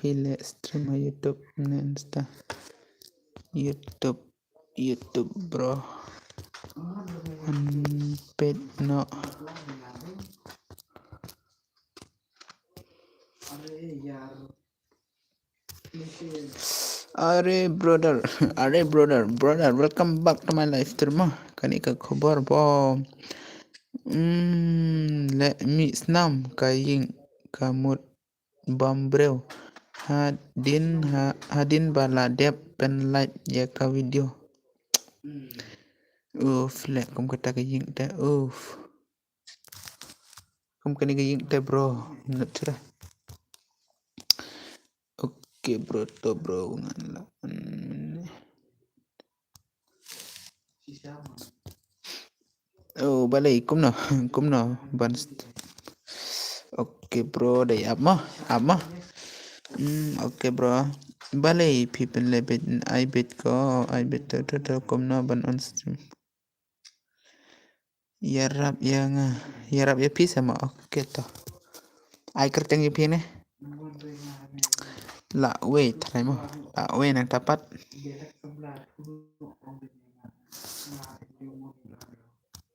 pile stream YouTube na Insta. YouTube bro. Unpaid no. Are brother, welcome back to my live stream. Kani ka khabar bo. Let me snam kaying kamut bambreu. Hadin bala dep pen light ya ka video. Lek kum kata kaying te kum kani kaying te bro. Menurut cerah. Oke bro to bro ngala. Balai kum no ban. Oke bro day apa? Oke bro. Balai people lebet I bet to kum no ban on stream. Yarap ya pi sama oke to. Ai kerteng pi ne. La wait try mo. La wait nang tapat.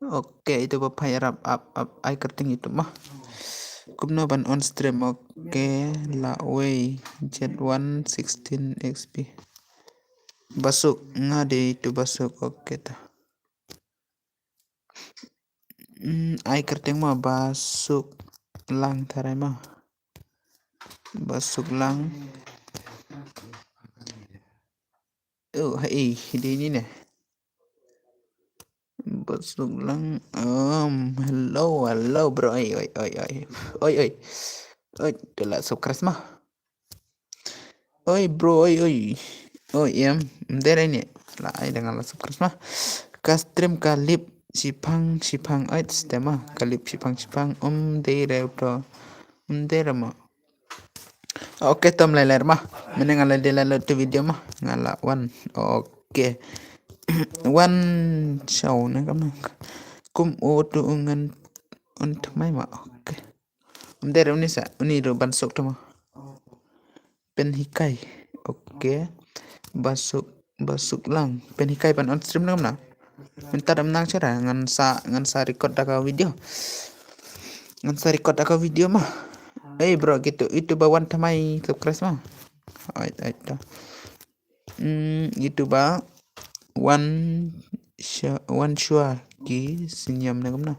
Oke itu bapak yarap up ai kerteng itu mah. Kumno ban on stream oke la way jet 116 XP basuk ngade itu basuk oke ta ai kerteng mah basuk lang tarai mah basuk lang di ini nih basuk lang hello bro oi telah subscribe mah oi bro oi dere ini lah ai dengan subscribe mah ka stream kalip sipang tema kalip sipang dere bro dere mah oke tom leler mah menengala delala tu video mah ngala one oke one show na kum tu ungan untuk mai mah oke dere unisa unido bansok tu mah penhikai oke basuk lang penhikai pan on stream nam na minta damnang cara ngan sa record daka video mah bro gitu itu bawan tamai subscribe mah ait itu ba one sure ki sinyam na gamna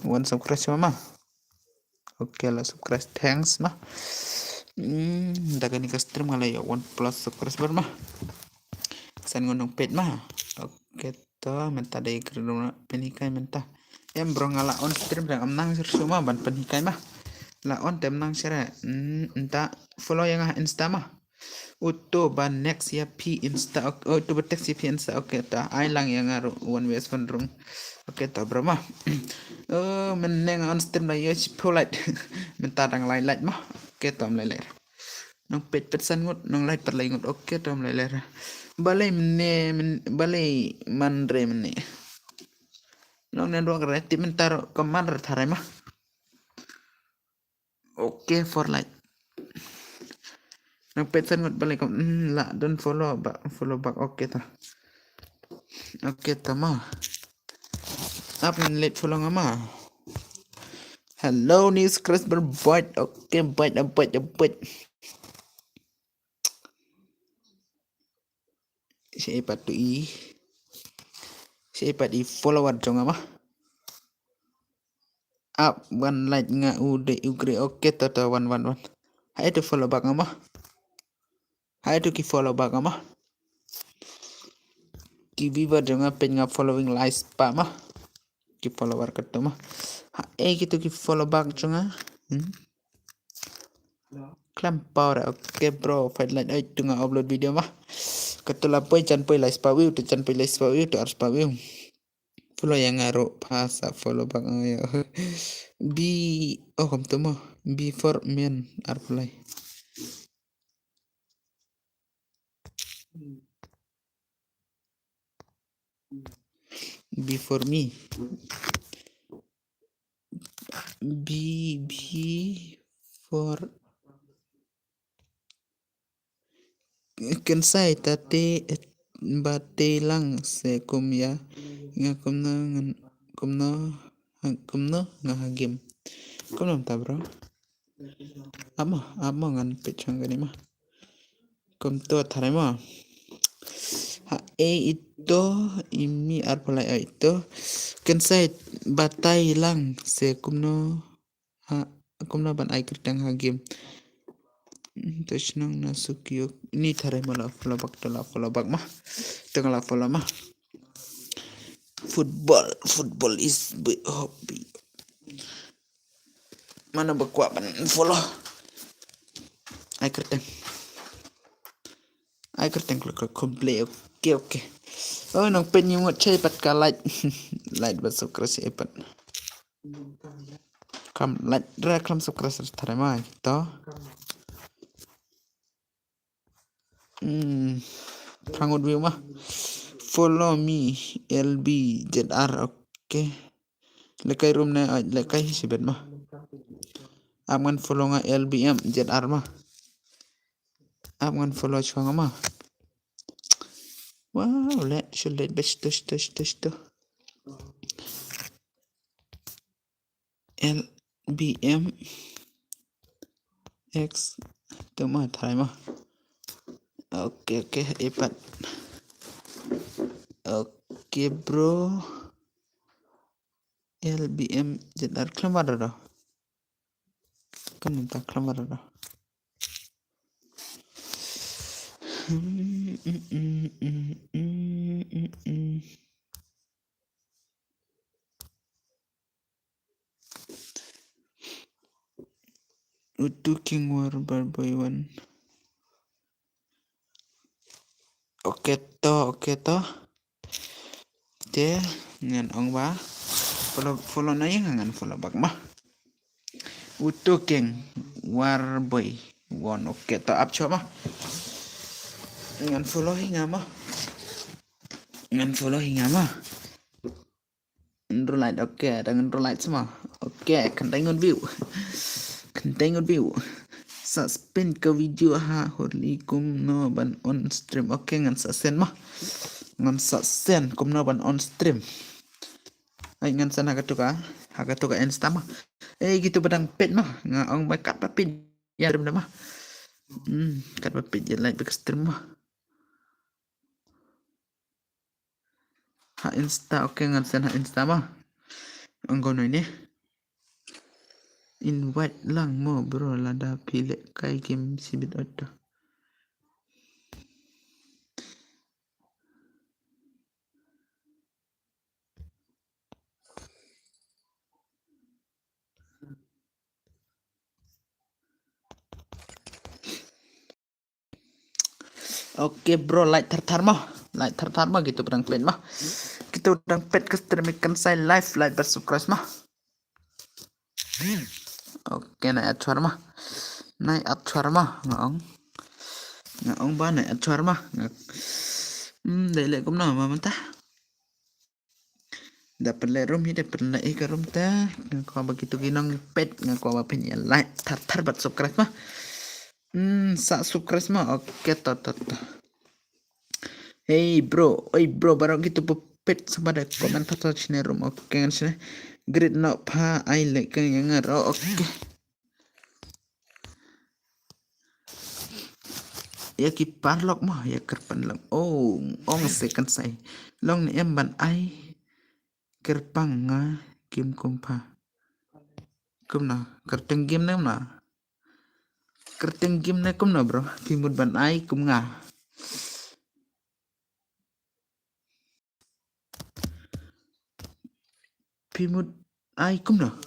one subscribe mah oke lah subscribe thanks mah daga ni ka stream ngala ya one plus subscriber mah san ngonong pet mah oke to menta dai kerana penikai menta bro ngala on stream dan amnang semua ban penikai mah la on tem nang sere enta follow yang insta mah uto ban next ya pi insta to text ya pi insta oke ta ai lang yang ngaru one way rung oke ta bro mah meneng on stream la ya polite menta dang lain mah oke ta lai nong pet sangut nong lai per lai ngut oke ta lai balai mandre mene nong nendo kreatif mentaro kemana tarai mah oke for like nang pesan ngut balik la don't follow back oke ta mah apa late follow ngama hello news crash berbuat oke buat siapa di follower jong ngama up one like nga ude ugre oke tata one hai to follow back ngama hai to ki follow back ngama ki viva jong pen nga following live pa mah ki follower ketemu mah gitu ki follow back jong klampar oke bro fight like itu nga upload video mah ketula poi chan poi live pa view to ars pa view follow yang ngaruh pas follow back ayo bi kom temo before men arplay before me for Kensai tate bate lang se kumya nga kumno nga hagim. Kumno ta bro? Amo ngan pechang gani mah. Kumto thare mah. Ha ito imi arpalai ito kensai batai lang se kumno ban ai kertang hagim. Terus nang nasukyo ni thare mala follow back mah. Tengah follow mah. Football is my hobby. Mana bakwa ban follow. Ai kerteng klik komple oke. Oh nang penyu ngot cai pat ka light bat subscribe epat. Kam light kam subscribe thare mah to. Prangut view mah. Follow me LB ZR oke. Lekai room na lekai sibet mah. Aman follow nga LBM ZR mah. Aman follow chuang mah. Wow, should let best to. LBM X tu mah thai mah. Oke epat. Oke bro. LBM ZR kelamar dah. Kan minta kelamar dah. Utu King War Barboy One. Oke to. Te ngan ong ba. Follow na yang ngan follow back mah. Utu King War Boy One. Oke to up mah. Ngan follow hinga mah. Enrollite oke, dengan enrollite semua. Oke, kentengan view. Suspend ke video horli kum no ban on stream. Oke, ngan suspend mah. Ngan suspend kum no ban on stream. Ay ngan sana hagatuka insta mah. Gitu badang pet mah. Nga ong kat papit ya stream mah. Kat papit ya live stream mah. Ha insta oke ngan sana insta mah. Anggono ini. Invite lang mo bro lada pilih kai game sibit auto. Oke bro, like tertar mah gitu pedang pet mah. Kita udang pet ke stream ikan saya live bersubscribe mah. Oke naik acuar mah. Ngaong ba naik acuar mah. Dele kum na mamantah. Dapat le room hi dapat le ke room ta. Kau begitu ginong pet ngakau apa ya like tertar bersubscribe mah. Subscribe mah oke to. Hey bro, barang gitu pepet sama ada komentar sini room oke kan sini. Great no pa I like yang ngaro oke. Ya ki parlok mah ya kerpan lang. Oh, ong second say. Long ni em ban ai kerpang nga kim kumpa. Kumna, kerteng game na. Kerteng game na kumna bro. Kimud ban ai kum nga. Pimut ai kumna.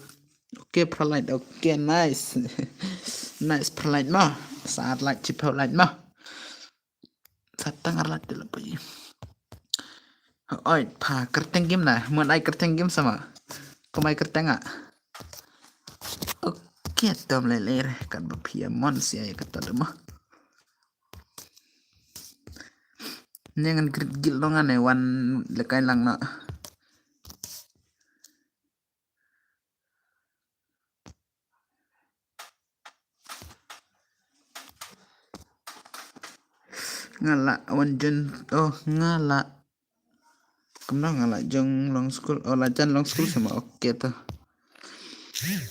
Oke perlight oke nice. Nice perlight mah. Saat like chip perlight mah. Satang arlat dulu punya. Oi, pa kerteng game nah. Mun ai kerteng game sama. Kumai kerteng ah. Oke, tom leler kan bapia mon sia ya kata mah. Nyangan grit gil dongan wan lekai lang na. Ngala wanjen oh ngala. Kemana ngala jong long school oh lajan long school sama oke tuh.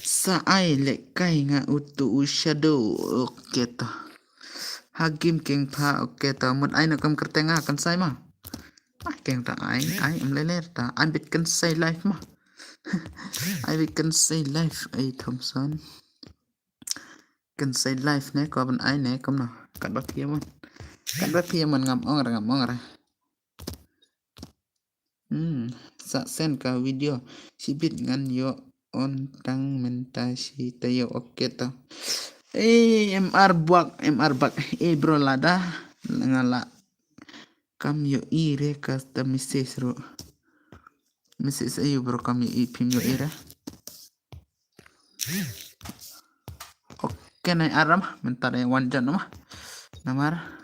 Saai lek kai nga utu shadow oke tuh. Hagim keng tha oke tuh mun ai nakam kertenga kan sai mah. Keng ta ai em leler ta ai bit kan sai life mah. Ai bit kan sai life ai Thompson. Kan sai life ne ko ban ai ne kom no. Kat ba pia mon. Kat ba pia mon ngam ong ra. Sa sen ka video si bit ngan yo on tang menta si tayo oke to. MR bak bro lada ngala kam yo ire kasta message ro. Message ayo bro kam yo pim yo ire. Oke nai aram mentar yang wanjan mah. Namar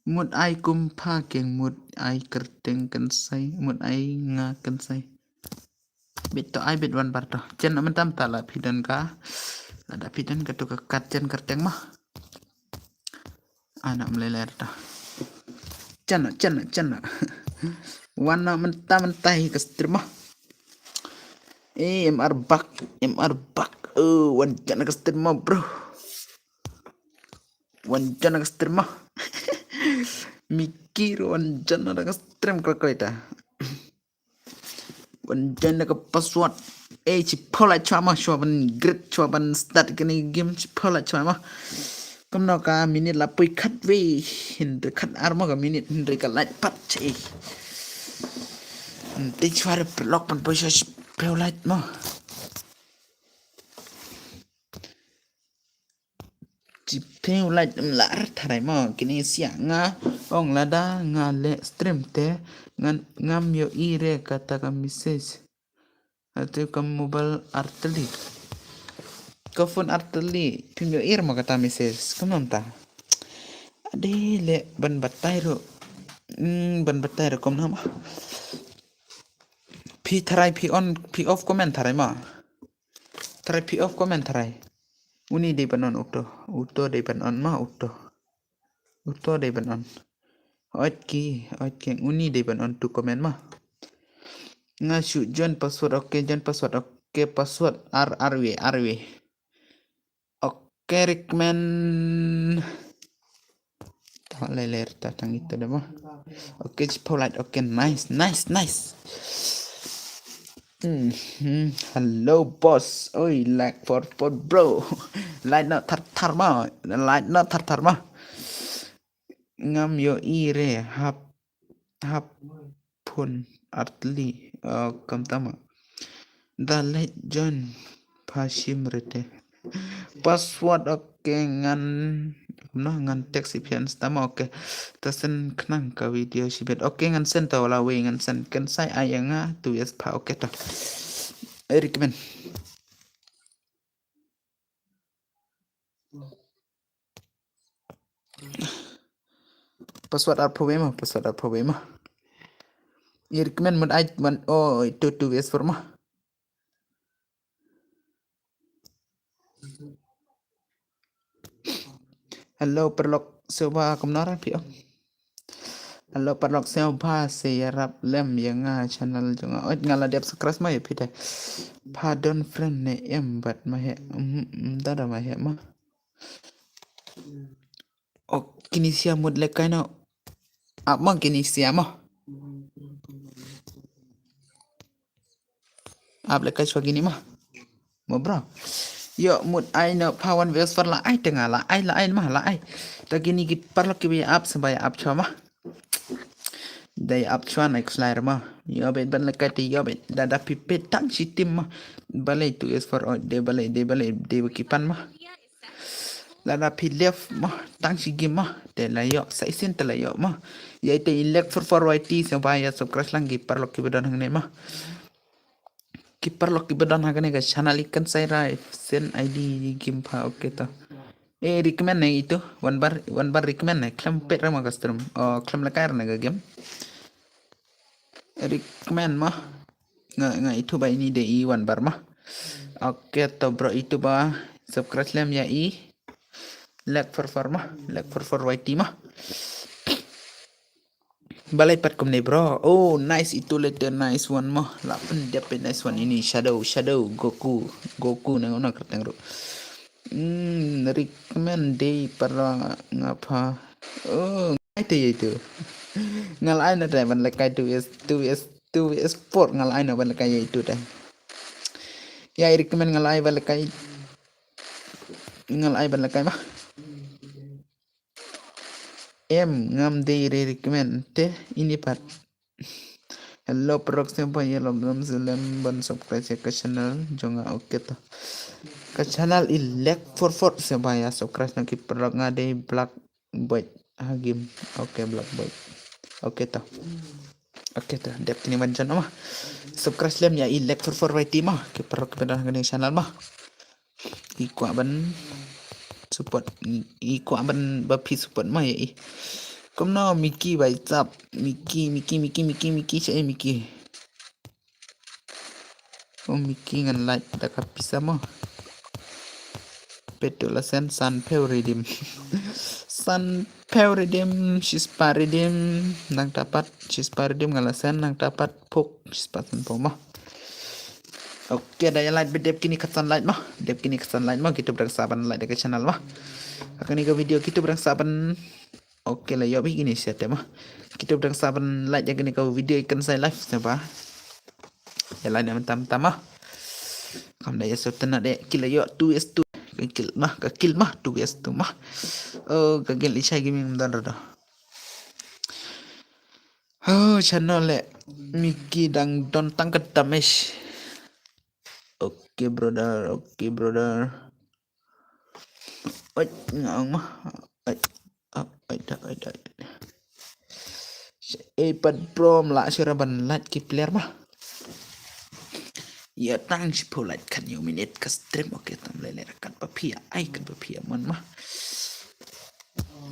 mut ai kumpa keng mut ai kerteng kan sai mut ai nga kan sai bit to ai bit wan bar to chen mentam tala pidan ka ada pidan ka to kat chen kerteng mah anak meleler to chen wana mentam mentai ke stream mah MR bak oh wan chen ke stream mah bro wan chen ke stream mah mikir wanjan ada stream kalkulata wanjan ada password cipola cuma ban grid cuma ban start kini game cipola cuma kam no ka minit la pui khat we hindre khat arma ka minit hindre ka light pat che te chwar block pan poisa pel light mo Cipeng light lar tarai mo kini siang nga ong lada nga le stream te ngam yo ire kata ka message atau ka mobile arteli ka phone arteli pim yo ire mo kata message kam ta ade le ban batai ro kom nama pi tarai pi on pi off comment tarai ma tarai pi off comment tarai uni de banon uto de banon ma uto de banon oit ki uni de banon tu komen ma nga shoot John password oke password rw oke recommend tak leler tatang itu dah mah oke polite oke nice hello boss oi like for bro like not tartar mah ngam yo ire hap pun artli kam tama da let John pashim rete password oke ngan text ipian tama oke tasen knang ka video sibet oke ngan sen tawala we ngan sen kan sai ayanga tu yes pa oke to recommend password problema recommend mun ai man oh itu tu yes forma hello perlok sewa kemnaran pio hello perlok sewa sayarap lem yang channel jonga oi ngala dep skras ma ya pide pardon friend ne bat ma he dada ma he ma oh kini sia mud le kaino apa kini sia ma le kai chwa gini ma mo bro yo mud ai no pawan ves for la ai tengah la ai mah la ai ta gini ki perlok ki up sampai up chwa ma day up chwa na slayer ma yo bet ban la kati yo bet dada pipet tang sitim ma balai tu is for de balai de kipan ma lada pilef mah tang si game mah te la yo sai sin te la yo mah ya te elect for YT sampai ya subscribe lang kiper lo kibedan hangne mah kiper lo kibedan hangne ga channel ikan sai rai sen ID game pa oke to recommend na itu one bar recommend na klam pet rama custom klam la kair na ga game recommend mah nga itu ba ini de one bar mah oke to bro itu ba subscribe lam ya Lag for YT mah. Balai pat kum nih bro. Oh nice itu letter nice one mah. Lapan dapat nice one ini Shadow Goku nang una kerteng bro. Recommend day para ngapa. Oh itu. Ngalain ada ban lekai 2 sport ngalain ban lekai itu dah. Ya recommend ngalai ban lekai mah. Ngam day recommend teh ini pat. Hello proxim pa yellow belum selam ban subscribe ke channel jonga oke tuh. Ke channel ilek for sebaya subscribe nak perang ngade black boy hagim. Oke black boy. Oke tuh. Dep kini mancan mah. Subscribe lem ya ilek for YT mah. Ke perang kepada channel mah. Iku aban support iku aban bapi support mah ya. Kom no Mickey by tap Mickey saya Mickey. Oh Mickey ngan like dak bisa mah. Betul sen Sun Redeem. Sun Redeem Shispa Redeem nang dapat Shispa Redeem ngalasan nang dapat pok Shispa mah. Oke daya light bedep kini ke sunlight mah. Dep kini ke sunlight mah kita bersaban light ke channel mah. Akan ke video kita bersaban. Oke lah ya begini sih mah. Kita bersaban light ya ke video ikan saya live siapa. Ya light yang tam-tam mah. Kam daya sultan ada kila yo 2s2 kill mah 2s2 mah. Oh gagal isya gaming dan rada. Oh channel le Mickey dang don tangkat damage. Oke brother. Oi ngang mah. Oi dah. Pad prom lah siraban lat ki player mah. Ya tang si polat kan you minute ka stream oke tam lele kan papia ai kan papia mon mah.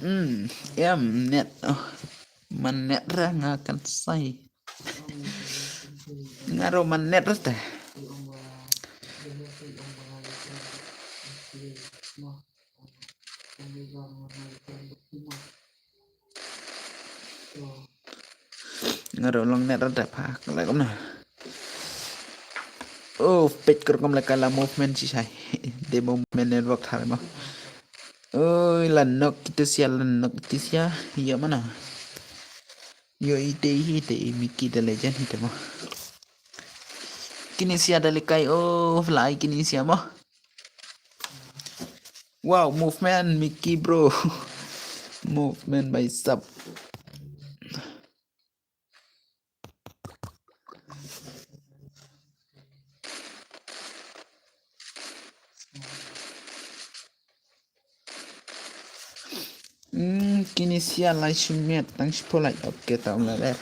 Net man net ra ngakan sai. Ngaro man net ra teh. Ngaro long net ra teh pa kalai kom na. Oh page kerkom la kala movement si sai. De movement network thar mah. Oh lanok kita sia iya mana? Yo ite Mickey the legend ite mah. Kini sia dalikai fly kini sia mah. Wow movement Mickey bro. Movement by sub. Kini sia lai shumet tang spolai oke ta ler.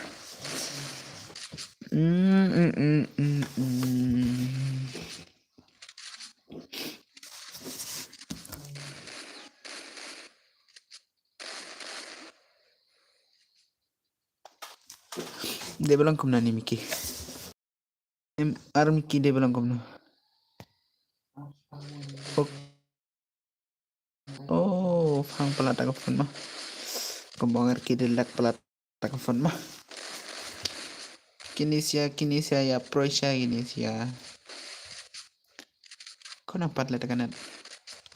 Dia bilang kum nani Miki. Miki dia bilang kum na. Oh, fang pelata ka phone mah. Kembongar kidelak pelata ka phone mah. Kinesia ya Prosia Kinesia. Kau nampak lihat kanan.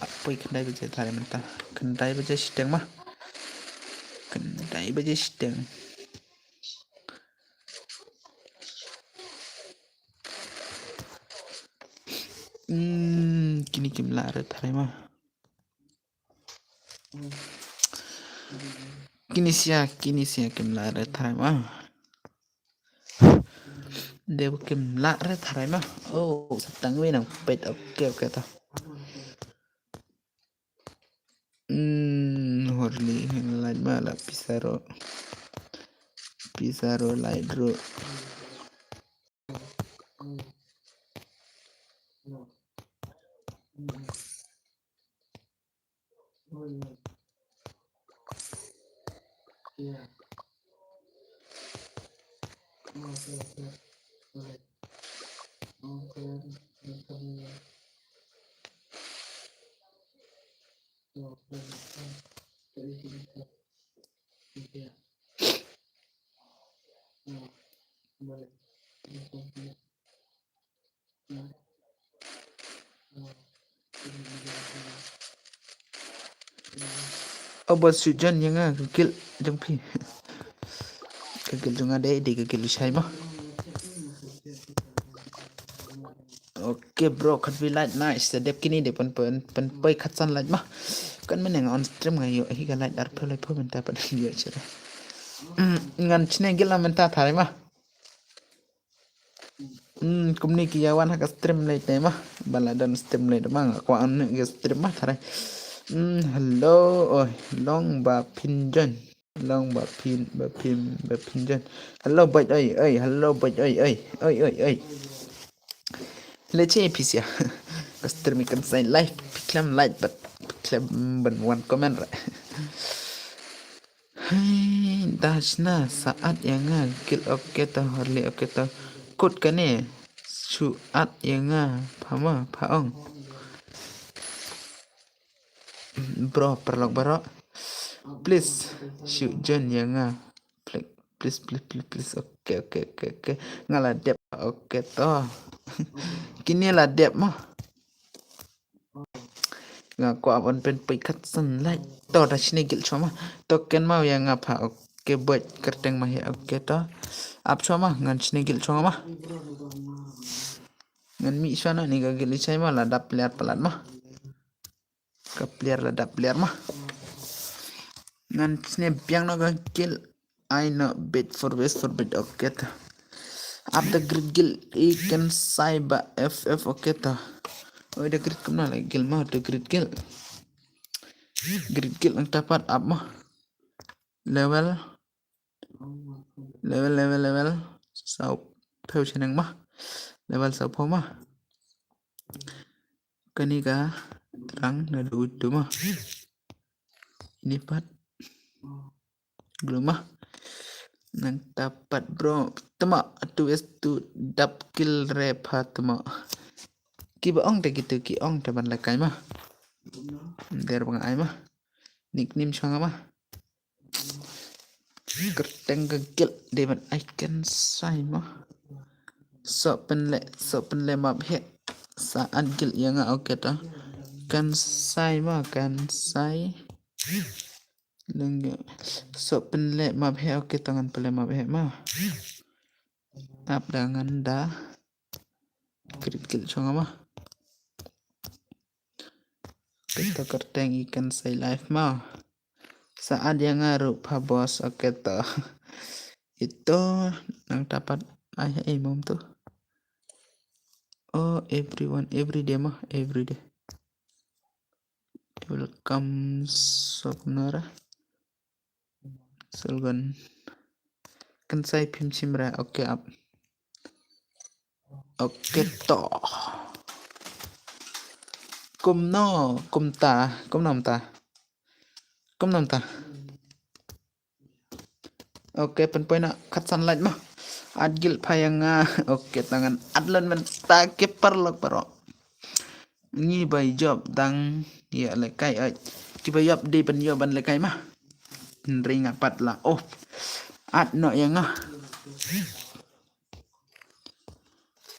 Apa kendai baca tadi mentah. Kendai baca sedang mah. Kendai baca sedang. Kini kimlaret hari mah. Kinesia kimlaret hari mah. Dia kimlaret hari mah. Oh, sedang nang pet oke tah. Horli lain malah Pizarro Lidro. bos sujan yang kekil jeng pi kekil jeng ada di kekil usai mah. Oke bro, kan we light nice. Sedep kini de pen poi khatsan light mah. Kan meneng on stream ngayo hi kan light dar pole pole menta pada dia cera. Ngan chine gila menta thare mah. Kumni kiyawan hak stream light mah. Baladan stream light mah ko an ge stream mah thare. Hello, oi long ba pinjan. Long ba pinjan. Hello boy oi, hello boy oi. Let's episode ya. Stream ikan saya live, piklam live, but piklam ben one comment right. Hai, dasna saat yang gil oke tah harli oke tah kut kane suat yang pama paong bro perlok baro please shoot John yang please oke ngalah dep oke toh kini lah dep mah ngaku abon pen pikat sunlight to da sini gil choma to ken mau yang apa oke buat kerteng mah ya oke to ap choma ngan sini gil choma mah ngan mi sana ni gagil isai mah ladap player pelat mah ke player ladap player mah ngan sini biang no gagil I know bit for west for bit oke to up the grid gil ikan saiba ff oke to oh the grid kemana lagi gil mah the grid gil ang dapat up mah level sau theo chenang mah level sau pho mah kaniga terang na du mah ini pat belum mah nang dapat bro tama tu es tu dap kill repa tama ki ba ong te gitu ki ong te ban lakai mah der bang ai mah nickname changa mah kerteng gagil devan icon sai mah so pen le map he saat gil yang oke ta kan sai mah kan sai lengge so pen le map he oke tangan pele map he mah ap dangan da gil changa mah kita kerteng ikan sai live mah saat yang ngaruh pa bos oke ta itu yang dapat ayah imam tuh oh everyone every day mah every day welcome sopnara sulgan kan saya pim simra oke up oke to kum nom ta oke penpoint nak kat sunlight mah adgil payang oke tangan adlan men ta ke perlok baro ngi bay job dang ya lekai ai ki bay job di pen job ban lekai mah ring apat lah oh ad no yang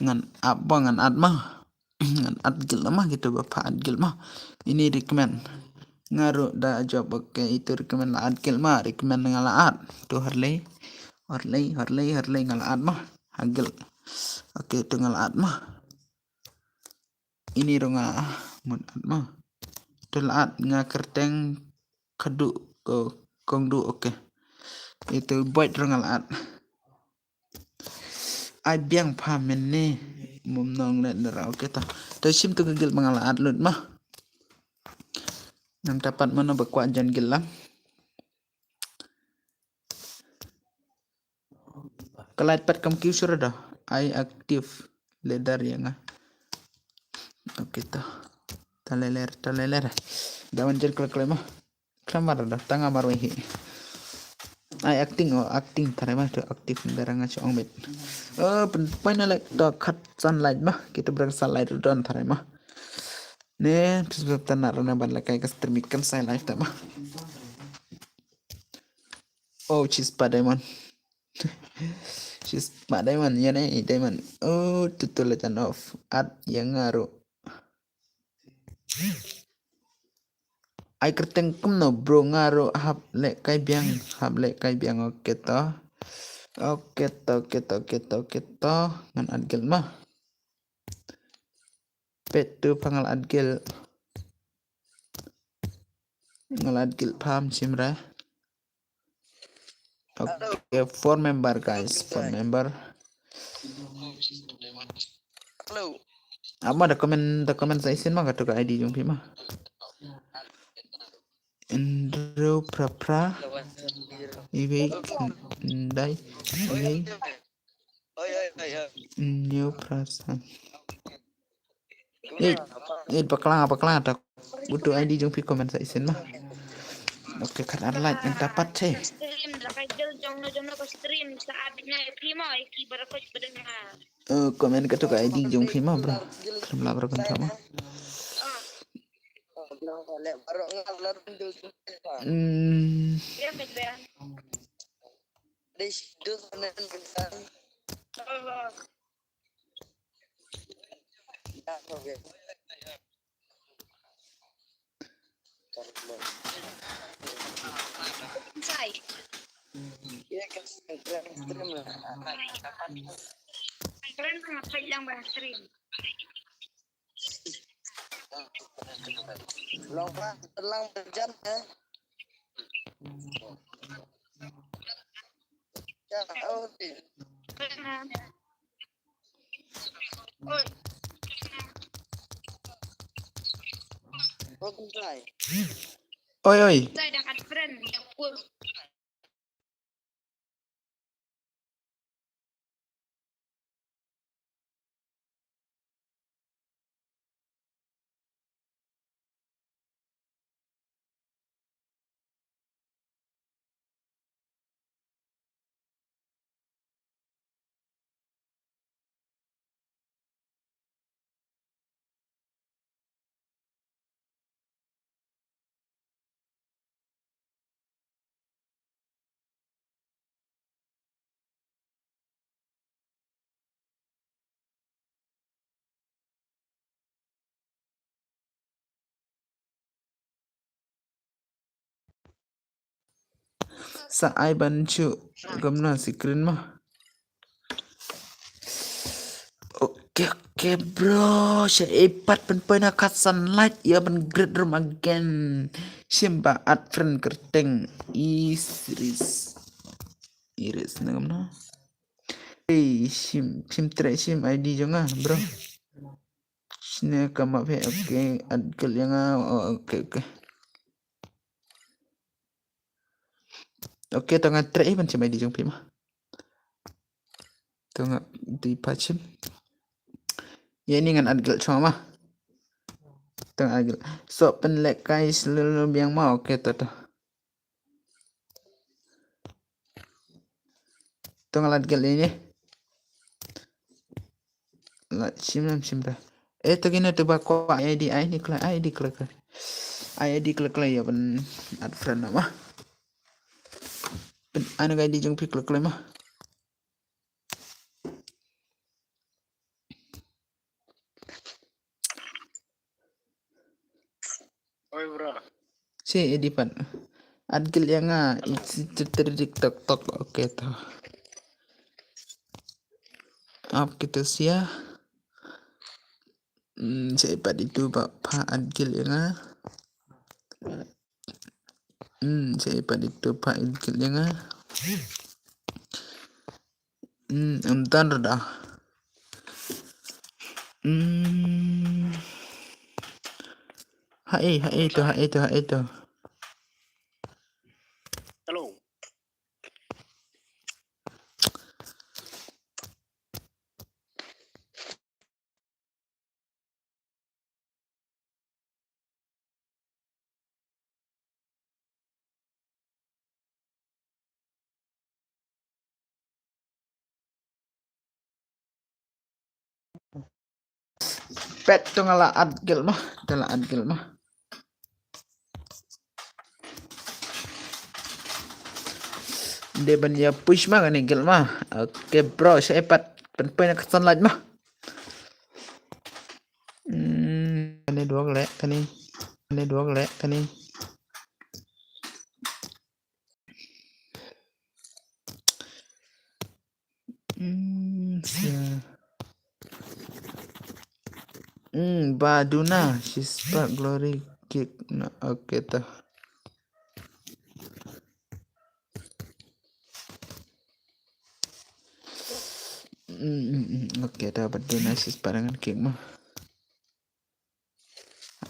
ngan apa ngan ad mah ngan adgil mah gitu bapak adgil mah ini recommend ngaruh da job oke itu recommend la adgil mah recommend ngala ad tu harley ngala ad mah agil oke itu ngala ad mah ini ronga mun ad mah tu la ad nga kerteng kadu kongdu oke itu buat ngala ad ai biang pamen ne mum nong le nera oke ta tu sim tu gil mangala ad lut mah nang dapat mana bakwa jan gilang kelait pat kam kiu sura dah ai aktif ledar yang oke ta taleler dawan jer kala mah klamar dah tanga marwehi ai acting tare mah tu aktif daranga chong bet pen lek to khat sunlight mah kita berang sunlight don tare mah Nih, sebab tanah rana ban lakai ke streamikan saya live tak mah. Oh, cheese pa diamond. Cheese pa diamond ya nih diamond. Oh, tutul letan off. Ad yang ngaruh. Ai kerteng kum no bro ngaruh hap lek kai biang oke toh. Oke toh ngan adgel mah. Petu pangal adgel. Ngal adgel paham simra. Oke, four member guys, four member. Halo. Apa dokumen saya isin mah kata ID jumpi mah. Andrew Prapra Iwi Ndai Iwi New Prasan Paklang ada butuh ID jumpi komen saya isin mah. Oke kan like yang dapat sih. Stream dapat jom ke stream saatnya prima ibarat kau berdengar. Komen ke tuh ID jumpi mah bro. Terima berkontak mah. Keren ngapain yang bahas stream? Telang berjam ya. Ya, oh, Oi. Saya dengan friend yang full. Saai bancu gamna screen mah. Oke bro, saya ipat penpena kat sunlight ya ben great room again. Simba at friend kerteng Iris na gamna. Hey, sim ID jonga bro. Sini kama pe oke adkel yang oke. Oke tengah tre ban sim ID jong pi mah. Tengah di pacim. Ya ini ngan adgel cuma mah. Tengah adgel. So penlek kai selalu biang mau oke tuh. Tengah adgel ini. La sim dah. Gini tuh bako ID klik. ID klik ya ben ad friend mah. Ben anu ID jong pi klik mah. Oi bro. Si edipan. Adgel yang terdik tok oke tuh. Up kita sia. Saya ipat itu Pak Adgel yang saya ipat itu Pak Adgel yang entar dah. Hai itu. Halo. pet tu ngala adgil mah, tala adgil mah. Dia banya push mah kan gil mah. Oke bro, saya pat pen nak sunlight mah. Ini dua gelek tani. Ini dua gelek tani. Baduna, she's back glory kick. Nah, oke tuh. Oke, dapat Baduna she's barengan kick mah.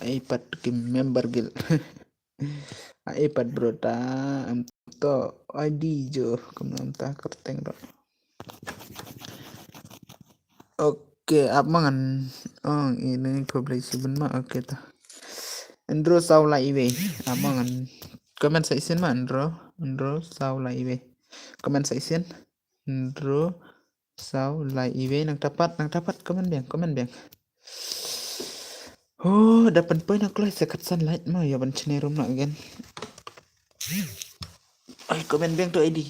iPad game member gil. iPad bro ta to ID jo kamu ta kerteng bro. Oke, apa mangan? Oh, ini publish mah oke ta. Andro saula iwe. Apa mangan? Comment section mah Andro saula iwe. Comment section. Andro saula iwe nang dapat comment bang. Oh, dapat poin aku lah sekat sunlight mah ya ban room nak kan. Ay, comment bang tu ID.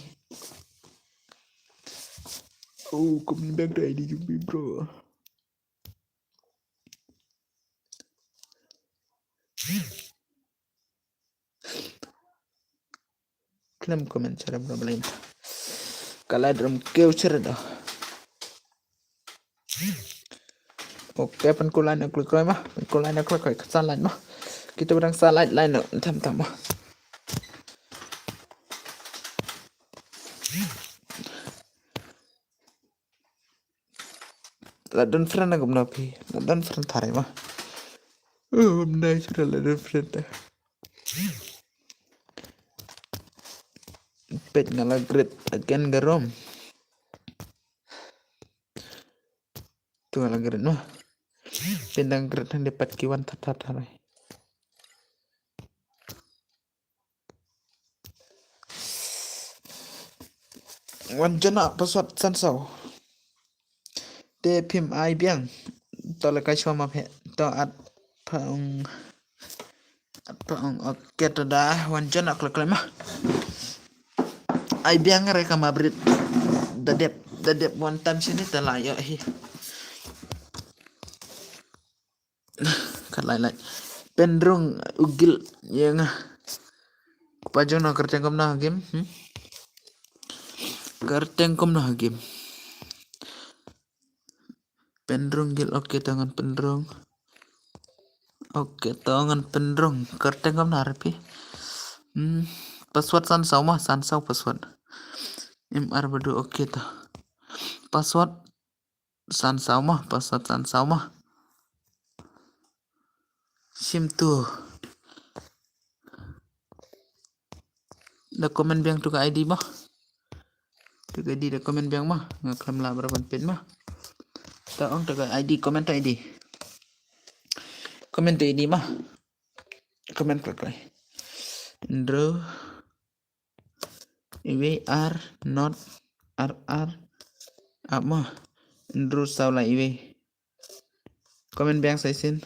Oh, comment bang tu ID jumpi bro. Klaim comment cara problem. Kalau dalam keu cara dah. Oke, penkulan aku klik mah. Penkulan aku klik sunlight mah. Kita berang sunlight lain tam mah. Ladon friend aku menapi. Ladon friend thare mah. Oh, nice ladon friend dah. Pet ngala great again garom. Tu ngala great mah. Pendang great yang dapat kiwan tatai. Wanjana paswat sansau. De pim ai biang. To la kai shoma phe. To at paung oke to dah wanjana klik mah. Ai biang reka mabrit. Dadep one time sini telayo hi. Kan lain. Pendrung ugil yang pajong nak kerja kom nah game. Kerteng kom nah game. Pendrung gil oke tangan pendrung. Oke tangan pendrung. Kerteng kom nah repi. Password sansau password. MR badu oke tuh. Password sansau mah. Sim tuh. Dokumen biang tuh ID mah. Tuh ID dokumen biang mah. Ngaklam lah berapa pin mah. Taong tuh ID komen tuh ID. Komen tuh ID mah. Komen klik. Andrew iwe R not RR apa Andrew saula iwe. Komen biang saisin.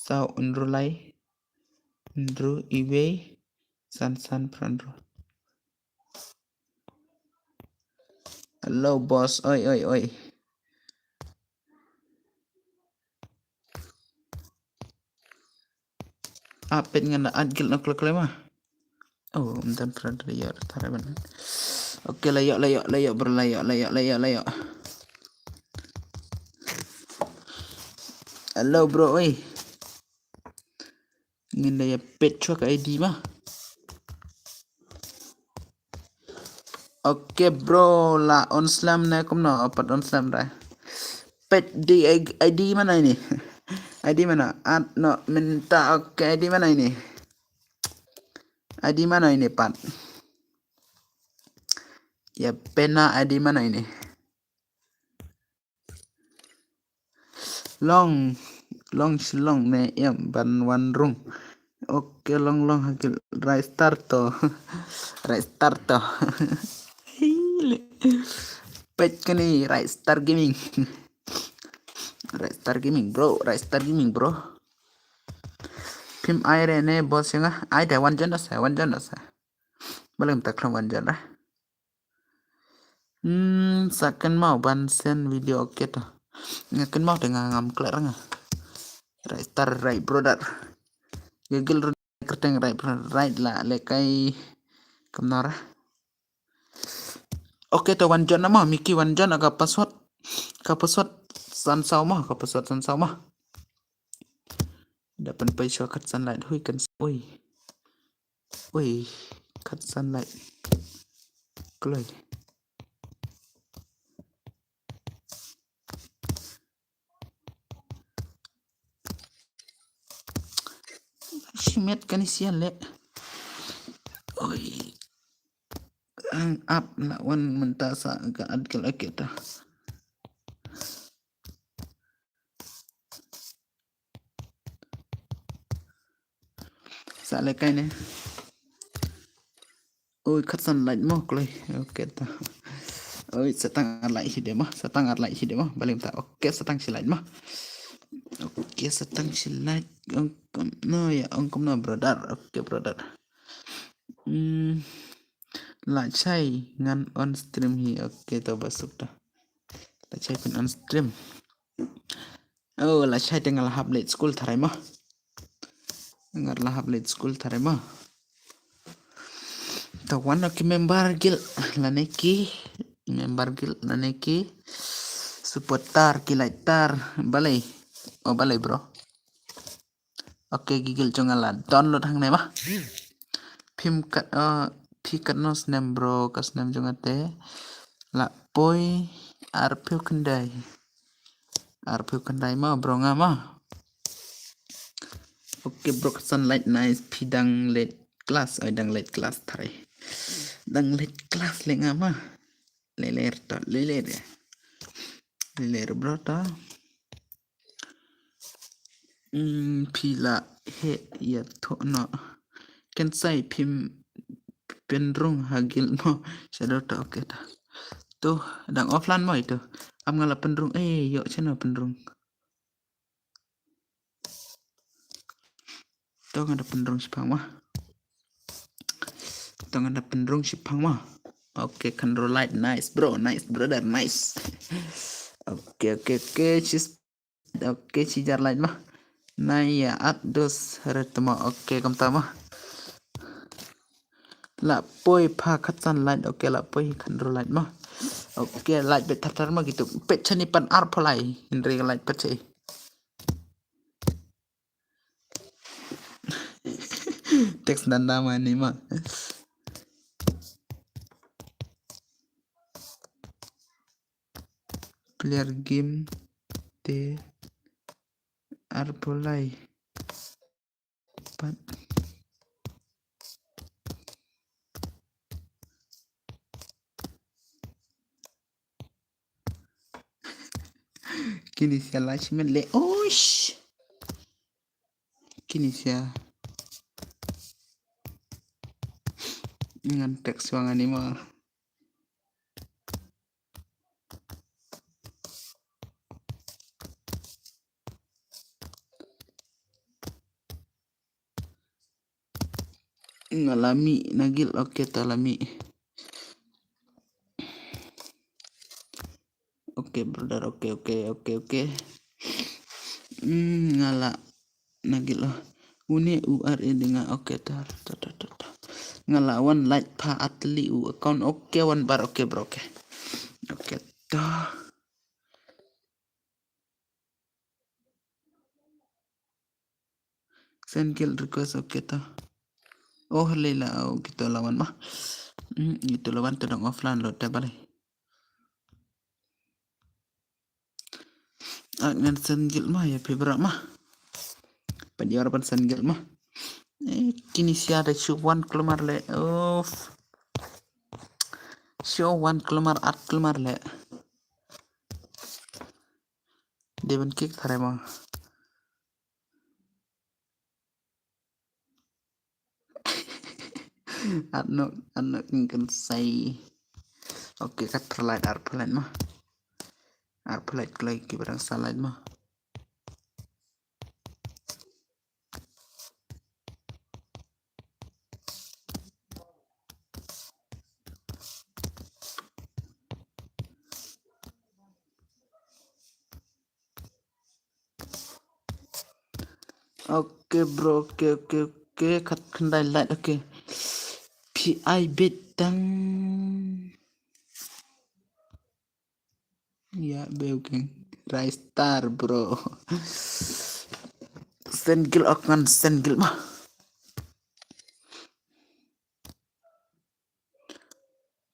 Sau Andrew lai. Andrew iwe san prandro. Hello boss, oi. Apet ngana adgil nak klik mah. Oh, entar prandro ya taraban. Oke, layok berlayok. Hello bro, oi. Ngin daya pet cuak ID mah. Oke bro, la on slam na kum no opat on slam dah. Pet di ID mana ini? ID mana? No minta oke ID mana ini? ID mana ini Pat? Ya pena ID mana ini? Long ne yam ban wan rung. Oke long hakil restart to. Page ka ni Right Star Gaming. Right Star Gaming bro, Right Star Gaming bro. Phim ai re ne boss nga ai da one jan da sa. Belum tak kelam one jan lah. Sakan mau ban sen video oke tuh. Ngakan mau dengan ngam kelar nga. Right Star right brother. Gagal kerteng right brother right lah lekai kamnara. Oke tuh one jan mah Miki one jan agak password. Kapasword san sao mah kapasword san sao mah. Dapatไปชัวคัด sunlight หุ้ยกันอุ้ยคัด sunlight ก็เลยชิเม็ดกันเสียเละโอ้ยอัพละวันมันตาสะกะอัดกันละเกตาสะเละไกเนี่ยโอ้ยคัด sunlight มากเลยโอเคตาโอ้ยsetang light hidup mah setang light hidup mah balik tak oke setang si light mah oke setang si light ongkom no ya ongkom no brother oke brother lahใช่ ngan on stream hi oke to basuk dah lahใช่เป็น on stream oh lahใช่dengan lahap late school tharai mah ngar lahap late school tharai mah tawan oke member gil laneki member gil laneki supportar kilaitar balai oh balai bro oke gigil jongala download hang này mah phim kat phi kat nos nem bro kas nem jongate la poi arpeu kendai mah bro nga mah oke bro sunlight nice phi dang late class dang late class thare dang late class le nga mah leler bro ta phi la he ya tho no kan sai phim penrung hagil mo shadow ta oke ta tuh dang offline mo itu am ngala penrung yo channel penrung tuh ada penrung sipang mah tuh ada penrung sipang mah oke control light nice bro nice brother nice oke cijar light mah naya at dos retma oke kamtama la poi pha khatsan light oke la poi control light mah oke light bet tatar mah gitu pet chani pan ar pholai indre light pet teks dan nama ni mah player game te arpolai pan kini sia lachman le osh kini sia ngan teks wangan ni mah ngalami nagil oke talami oke brother oke ngala nagil uni ur dengan oke tar ngelawan light pa atli account oke one bar oke bro oke toh send kill request oke toh oh lela gitu lawan mah gitu lawan tudang offline lo tabale ngan sengil mah ya fibra mah penjarapan sengil mah kini si ada show 1 keluar le show 1 keluar at keluar le Devon kick thare mah anak kan say Oke, kat arpelite mah. Arpelite lagi barang salad mah. Oke bro, oke, kat kendai light oke. PI bidang. Ya, oke. Rice star bro. Sengil akan sengil mah.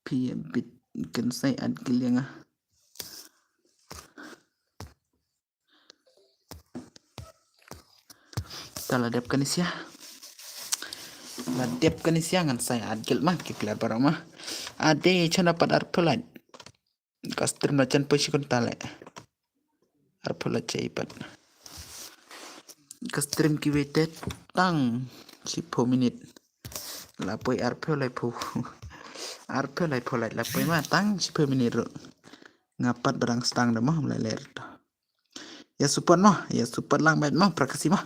PI bid kan saya adgil yang ah. Taladap kanis ya. Ladap kanis ya ngan saya adgil mah kiklar barang mah. Ade chan dapat arpelan. Kastrim na chan posikon tale. Arpelan caipat. Kastrim kiwetet tang 10 menit. Lapoi arpelai pu. Arpelai polai lapoi mah tang 10 menit ro. Ngapat barang stang dah mah mulai ler. Ya support mah, ya support lang bet mah prakasi mah.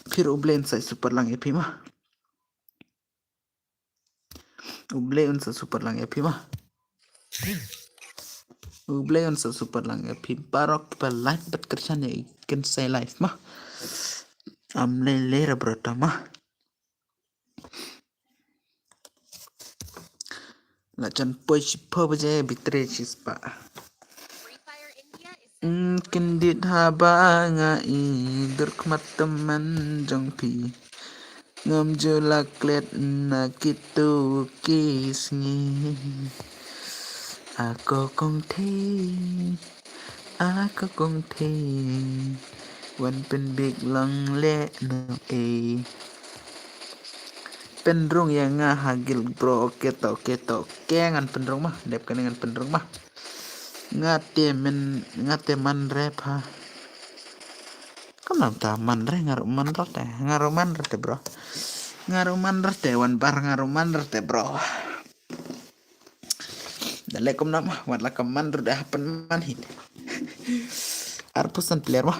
Pir ublen sai support lang epi mah. Uble unsa support lang epi mah. Uble unsa support lang epi barok pa live bet kerjaan ya ikan sai live mah. Amle lera berata mah. Lacan push po baje bitre chispa. Kendit haba ngai durkmat teman jong pi ngam julak let na kitu kisngi aku kong the wan pen big lang le no penrung yang ngahagil bro keto kengan penrung mah dep dengan penrung mah ngate man rep ha kam taman re ngaruman rete bro ngaruman rete wan bar ngaruman rete bro dalekom nama wan lakaman dah penman hit arpusan player mah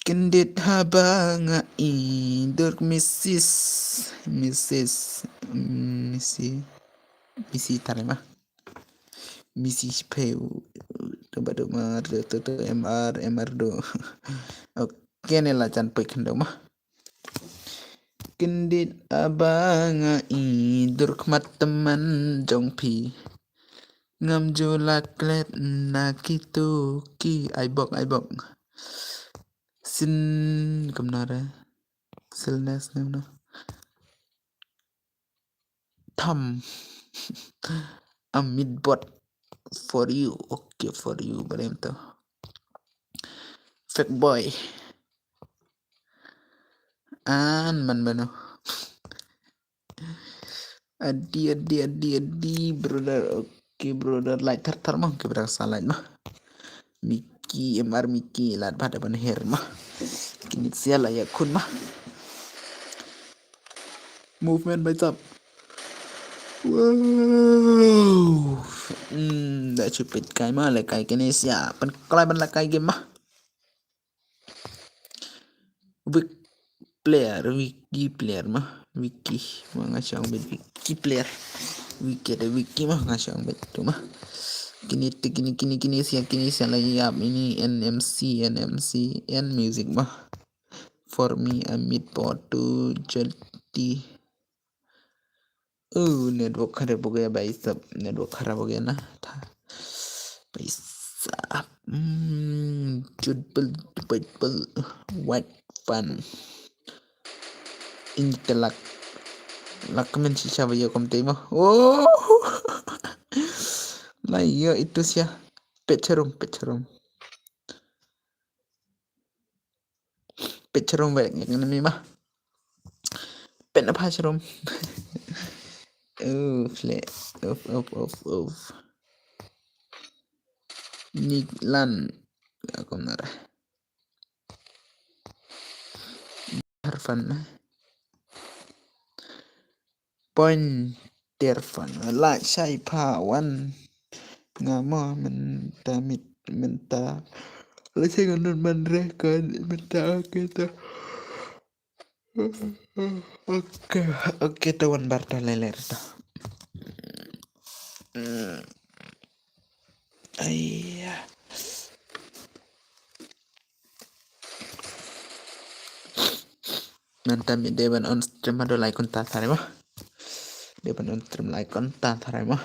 kendit haba ngai durk misi tare mah misi peu coba do mar to mr do oke nih lah can pekendo mah kendit abanga durkmat teman jong pi ngam julak let na kitu ki aibok sin kamnara silnes nemno tham amid bot for you okay for you barem to fake boy an man bano adi brother okay brother light tar mah ke berasa light mah Miki Miki lat pada ban her mah kini siala ya kun mah movement by top wow đã chụp cái mà lại cái này xả bên coi bên là cái game mà weak wiki player mah wiki ngasih ang wiki player wiki ada wiki mah ngasih ang tu mah kini siya lagi up ini NMC N music mah for me amid pot to jadi network खराब हो गया भाई सब network खराब हो गया ना था भाई साहब चुटबल white fun intelak lakmen si siapa ya komte mah oh lah iya itu sih ya pecarum baik yang mah pen apa cerum fle of Niklan aku benar Harfan point Terfan laใช่ pawan ngamo menta let's say ganun man record menta kita oke oke tawan barta leler ta ayya menta mi devan on stream ado like konta thare ma devan on stream like konta thare ma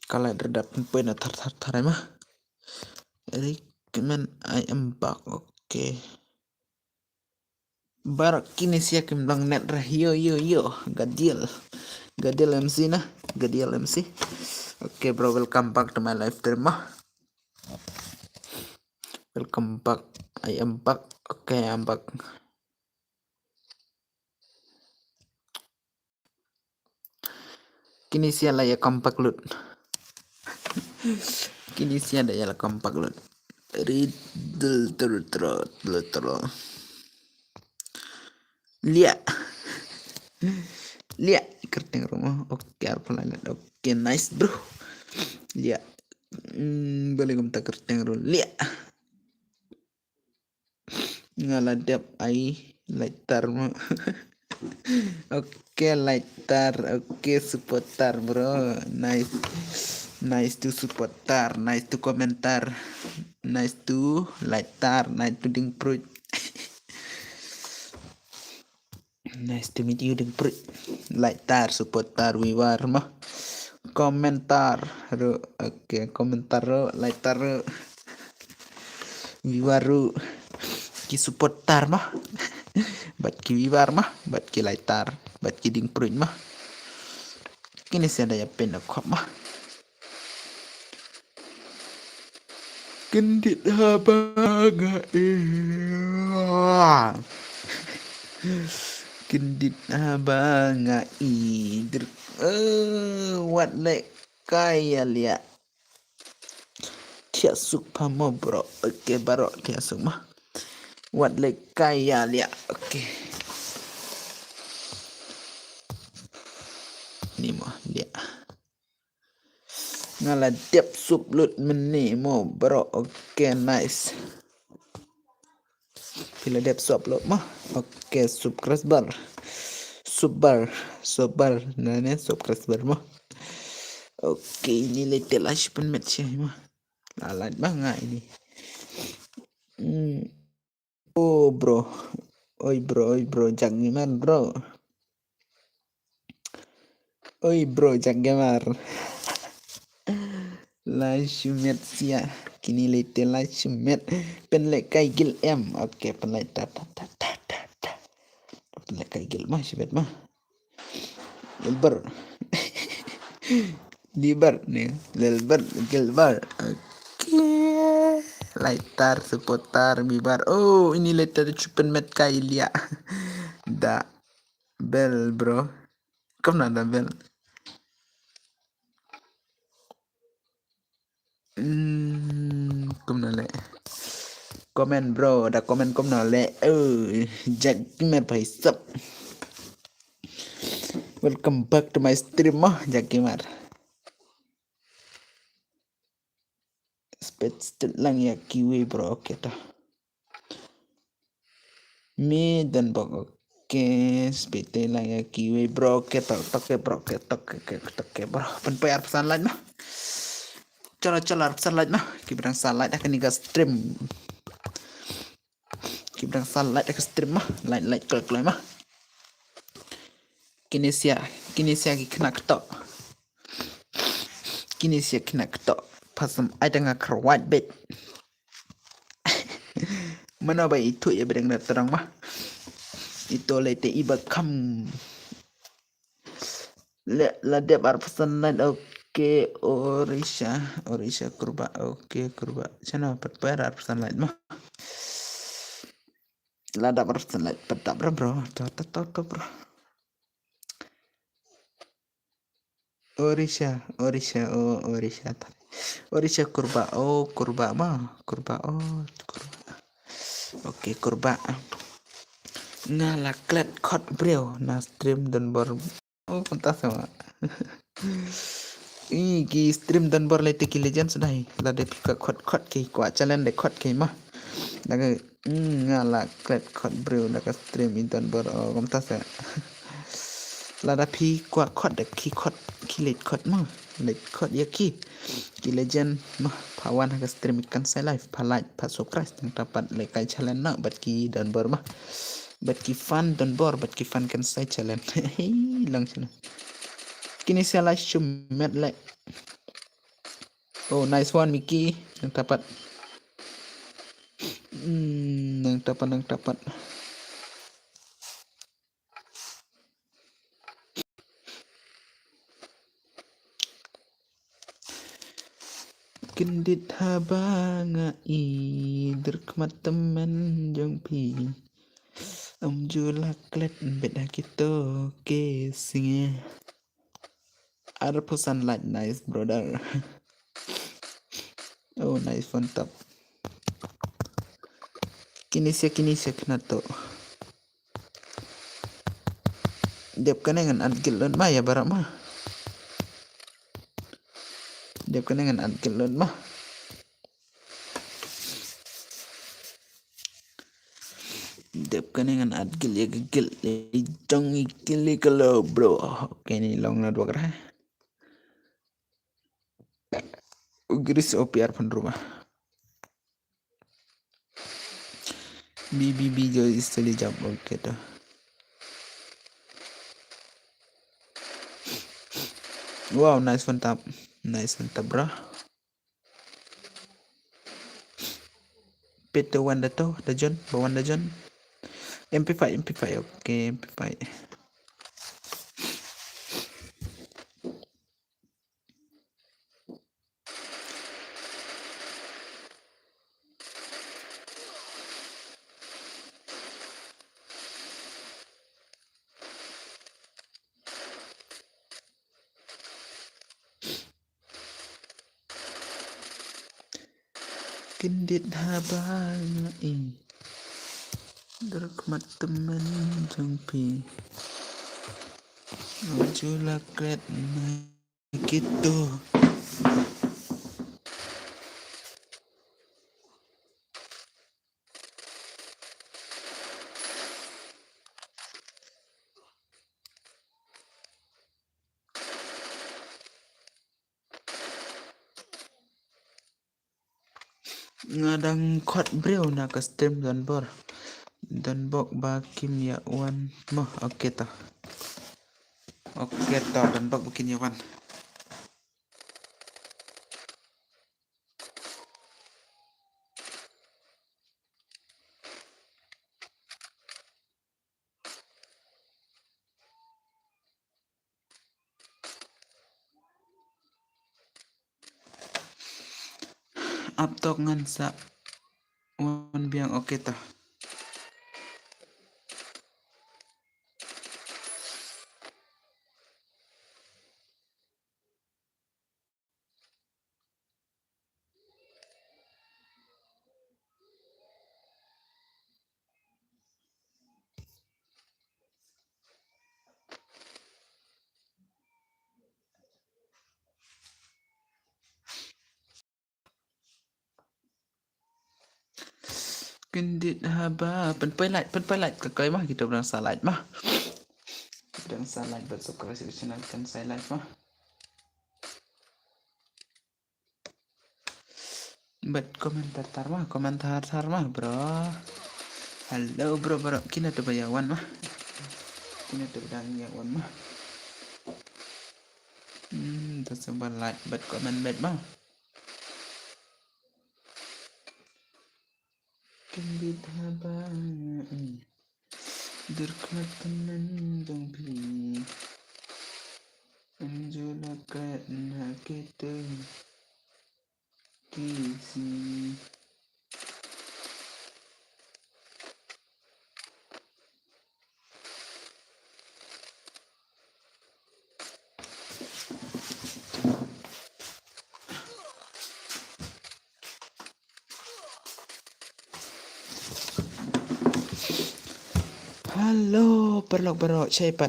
kalau redap pun thare ma recommend I am back oke Barak kini siya kimbang net rah yo Gadiel MC nah Gadiel MC oke bro welcome back to my live stream mah welcome back I am back oke I am back kini siya lah ya kompak lut kini siya ada ya kompak lut riddle terus lihat kerting rumah oke apa lain oke nice bro lihat boleh gumta kerting rumah lihat ngaladap ai lightar mo oke lightar oke supportar bro nice to supportar nice to komentar nice to lightar nice to ding perut nice to meet you ding perut lightar supportar wiwar mah komentar ro oke komentar ro lightar ro wiwaru ki supportar mah bat ki wiwar mah bat ki lightar bat ki ding perut mah kini saya ada ya pena kop mah kendit habaga kendit habaga idir what like kaya liat tiasuk pamo bro oke baro tiasuk mah what like kaya liat oke ini mah liat ngaladap sublut meni mo bro oke nice pila dep sublut mah oke subscriber nane subscriber mah oke ini little ash pen match mah lalat banget ini oh bro oi bro jangan bro oi bro jangan Lashumet sia kini lete lashumet penlek kai gil em oke penlek penlek kai gil mah sibet mah liber nih gilbar oke lightar seputar bibar oh ini letter cupen met kai lia da bel bro kamu nada bel kom nale komen bro ada komen kom nale Jakimar bhai sab welcome back to my stream mah Jakimar speed lang ya kiwi bro oke dah me dan bok oke speed lang ya kiwi bro oke toke bro penpayar pesan lain mah Cala salat mah kibrang salat akan niga stream kibrang salat akan stream mah light kalau mah kini sia ki kena ketok pasam ada ngakar white bed mana baik itu ya bedang terang mah itu lete iba kam la debar pesan lain oke Orisha kurba oke kurba sana perpayar pesan lain mah lada pesan lain petap bro toto bro Orisha kurba kurba oke kurba ngalaklet kot bro na stream dan bor oh pantas sama ki stream dan bor lete ki legends dai la de pika kot ki kwa challenge de kot ki mah daga ngalaklet kot bro daga stream dan bor oh pantas ya la da pi kwa kot de ki kot ki let kot mah let kot ya ki legend mah pawan haga stream ikan saya live pa like pa subscribe yang dapat lekai challenge nak bat ki dan bor mah bat ki fun dan bor bat ki fun kan saya challenge lang sana kini saya live stream met le oh nice one Mickey yang dapat yang dapat kendit habanga i derkmat teman jong pi julak klet beda kita ke singe ada pesan like nice brother oh nice mantap kini sih kena to dep kenangan adgilon mah ya barak mah dep kenangan adgilon mah dep kenangan adgil ya gegil jong ikili kalau bro oke nih long na dua kerah Ugris OPR pun rumah BBB jo istri jam oke tuh wow nice mantap bro Peter Wanda tuh Dajon bawan Dajon MP5 oke MP5 kendit habang i derkmat teman jengpi julak klet gitu ngadang kot bro na ke stream dan bok bakim ya wan mah oke toh dan bok bikin ya wan aptok ngansa wan biang oke toh kendit haba penpai light kekai mah kita berang salat mah berang salat bersubscribe channel kan saya live mah bet komentar mah bro halo bro kina tuh bayawan mah kina tuh bayawan mah terus sempat like bet komen bet mah kendit habang derkmat teman jong pi julak klet gitu kisi Halo, perlok cepat.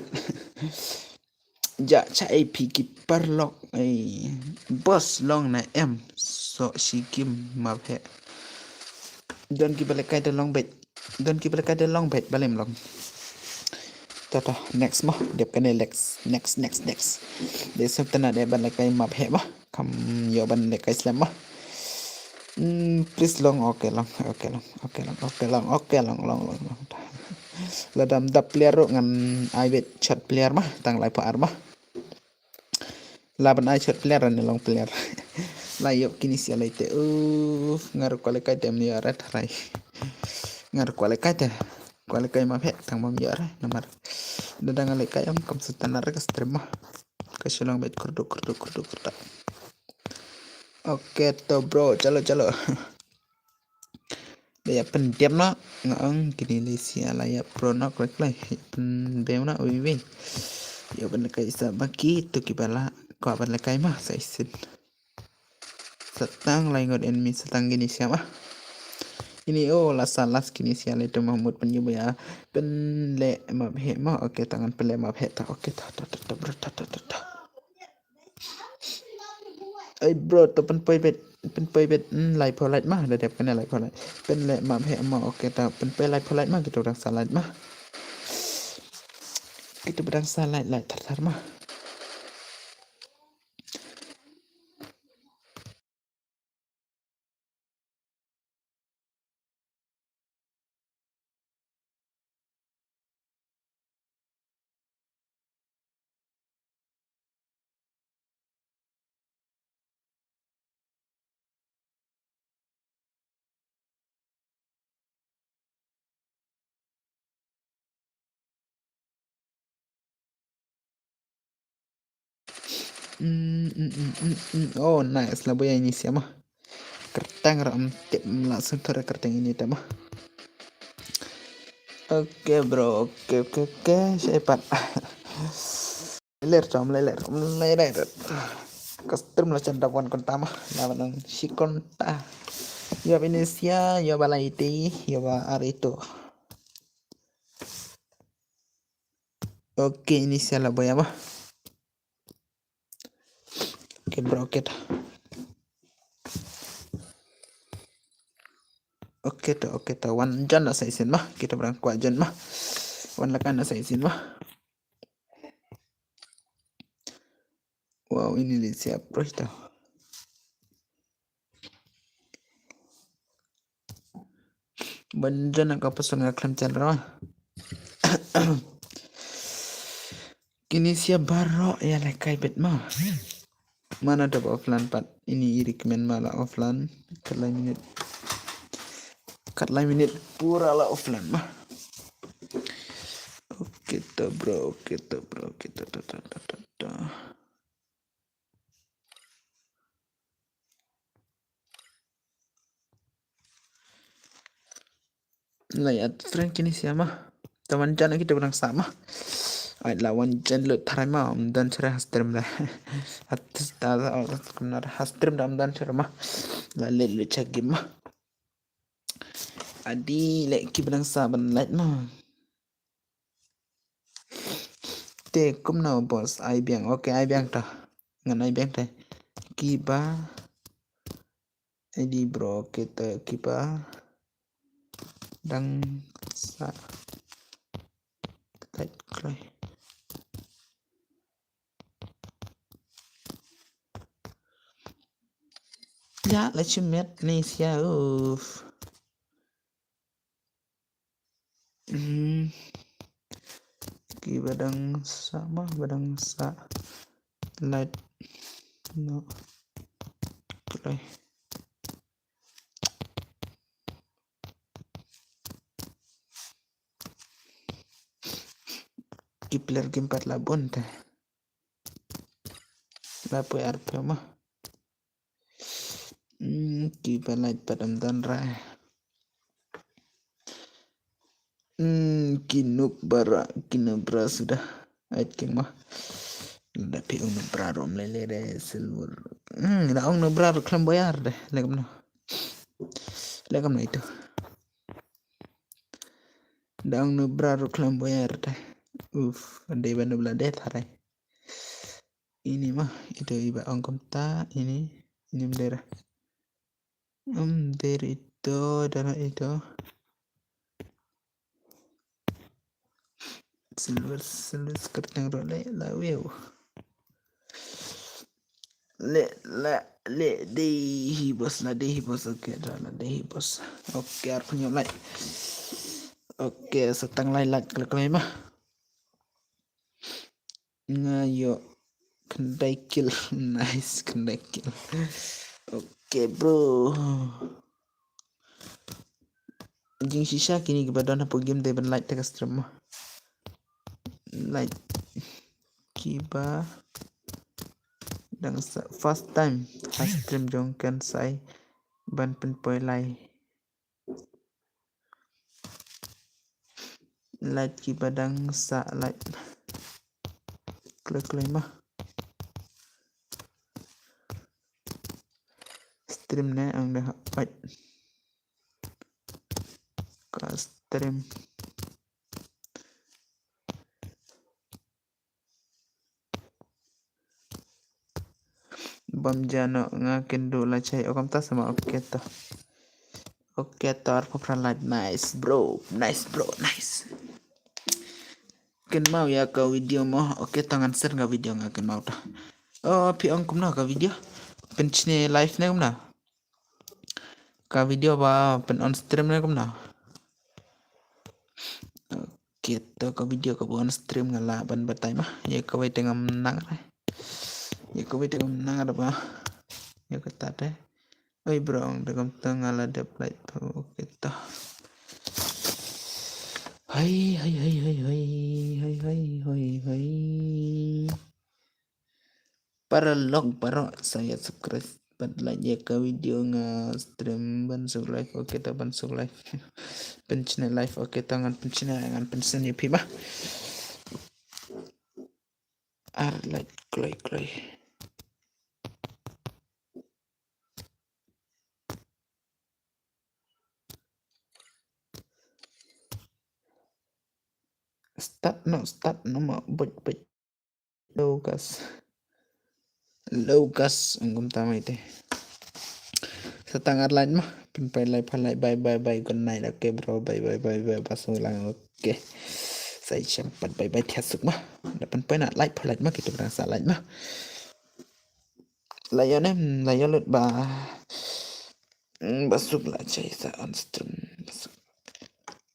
Ja chạy phi perlok ai bos long na em so shikim maphe. Don ki balik kay long bet. Don ki balik kay long bet balem long. Tata next mah điệp cái này next để xem tên là để bạn lại cái map hệ mah không giờ bạn lại cái slam mah please long okay long là đam đập player rồi ngan ai bet shot player mah tang lại par mah là bạn ai shot player này long player là yuk kini sia lại te ngaruh kalau cái tem ni red rai ngaruh kalau cái map hệ tang mam ya rai nomor dadangan lại cái em cầm sultan là cái stream mah kasih long bet kurdu oke to bro chalo để pen tiệm nó ngang kini lesia lah ya pro nó click play pen bem na uwi ya ben kai sa baki tu kibala ko ben kai mah sai sin setang lai ngot enemy setang gini siapa ini la salas kini sia le to mahmud penyu ya pen le ma he ma oke tangan pele ma he ta oke ta bro ta ai bro to pen poi bet lai polite mah da dep kan lai polite pen le ma he ma oke ta pen pe lai polite mah gitu orang salat mah itu berang salat lai tar mah oh nice lah boy ini siapa kertang ram tip langsung ke kertang ini dah mah oke bro oke cepat leler custom lah cendawan konta mah lawan si konta ya Indonesia ya balaiti ya ba arito oke inisial lah boy mah oke bro oke dah oke dah one jan lah saya isin mah kita berangkat jan mah one lakan lah saya isin mah wow ini siap bro itu banjan ang kapasang aklam channel mah kini siap baro ya lekai bet mah mana ada offline pat ini recommend malah offline kat minit pura lah offline mah oke to bro kita lihat friend kini siapa teman jana kita berang sama ay lawan jan lo tarai mah dan cara hastrim lah atas tada orang kenar hastrim dan cara mah lalu lo cek mah adi lek ki berang saban light mah te kum na bos ai biang oke ai biang ta ngan ai biang ta kiba edi bro kita kiba dang sa light cry ya lechumet nih sia ki badang sa light no play ki player game 4 labon teh lapo RP mah ki light padam dan rai kinubra sudah ait king mah tapi nubra rom lele de silver na nubra klam boyar deh legam no itu Dang no braro klamboyar teh. Andai banu belade tarai. Ini mah itu iba angkom ta ini daerah. Dari itu adalah itu. Seluar sekarang rolek lah weu. Le deh bos oke dah deh bos. Oke punya like. Oke setang like kalau mah. Ngayo kendai kill nice kendai kill. Oke bro. Anjing sisa kini kepada apa game dia like tegas stream mah. Like kiba dan first time stream jongkan saya ban penpoi lai light kiba dang sa light klik mah stream na ang dah fight ka stream bam jano ngakin do la chai okam ta sama oke to arpa light nice bro nice ken mau ya ke video mah oke tangan ser nggak video nggak ken mau dah pi angkum na ka video penchne live na kumna ka video ba pen on stream na kumna kita ke video ke on stream ngala ban batai mah ya ke wai tengam nang ya ke wai tengam nang ada ba ya ke tade oi bro tengam tengah la de play kita hai para saya subscribe lagi ke video stream bansuk live oke ta bansuk live penchine live oke tangan penchine ngan penchine pi mah like klay start no ma bot Lucas anggum tama ite setengah lain mah penpai live bye good night oke bro bye pasung lang oke saya sempat bye tiasuk mah depan poin nak live mah kita berasa live mah layan lut basuk lah cai sa on stream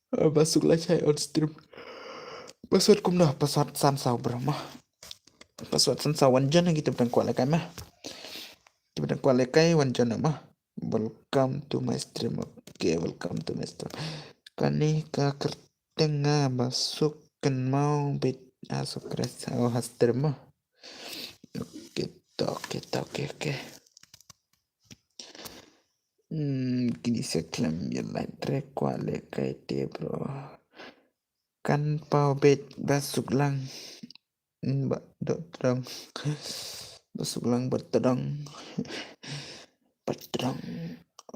basuk lah cai on stream password kumna password sansau bro mah password sansau wanjan kita berang kuat lekai mah kita berang kuat lekai wanjan mah welcome to my stream welcome to my stream kani ka kertengah masuk kan mau bet asuk rasa stream mah oke kini seklam ya lain trek kuat lekai dia bro kan pau bet basuk lang mbak dok terang basuk lang berterang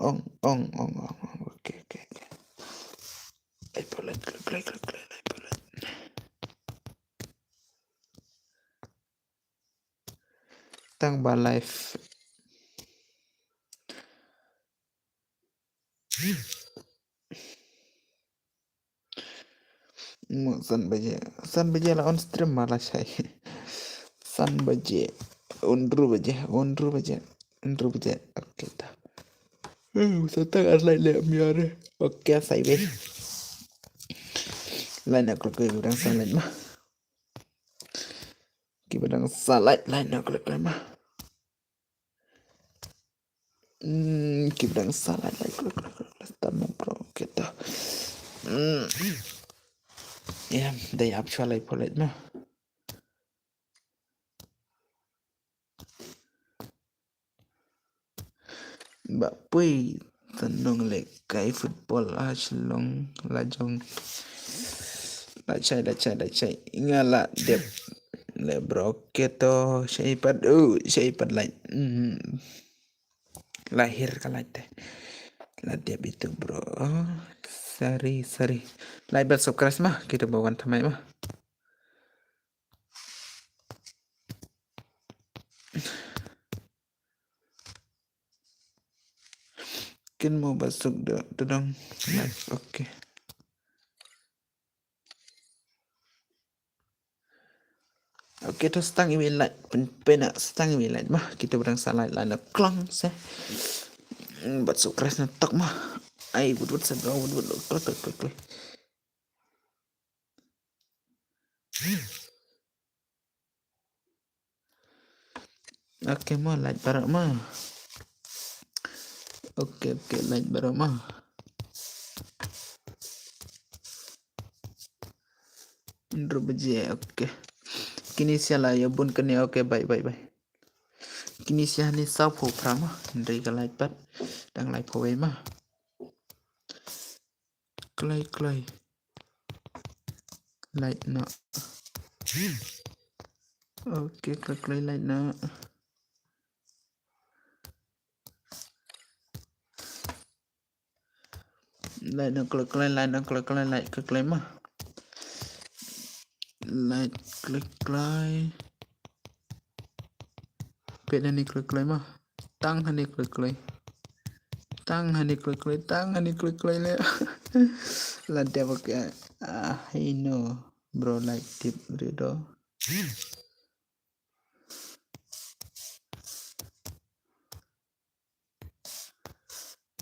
ong oke ipolet klik ipolet tang ba live san baje lah on stream malah saya san baje undru baje oke dah satang arlai le miare oke saya weh lain aku ke udang salat mah kibadang salat lain aku ke mah kibadang salat lain aku tanam bro kita ya day actually polet mah Mbak Pui tenung lekai football long lajong lacai ingala dep le broketo syaipat lain lahir kalat Ladya itu bro. Sorry. Live subscribe mah kita bawan thamai mah. Kin mau masuk dong live. Oke. Oke terus stang email light pena stang email light mah kita berang salah lana klong se. Buat subscribe na tok mah. Ai buat sedang buat klik. Oke mah light barak mah. Oke light barak mah. Indro beje oke. Kini siala ya bun kene oke bye. Kini sia ni sau phu prama ndai ka light pat dang light phu mah. Clay. Light na. Oke clay light na. Light na clay mah. Light clay. Pet ni clay mah. Tang hani clay. Tang hani clay le. Lantai pakai I know bro like tip redo.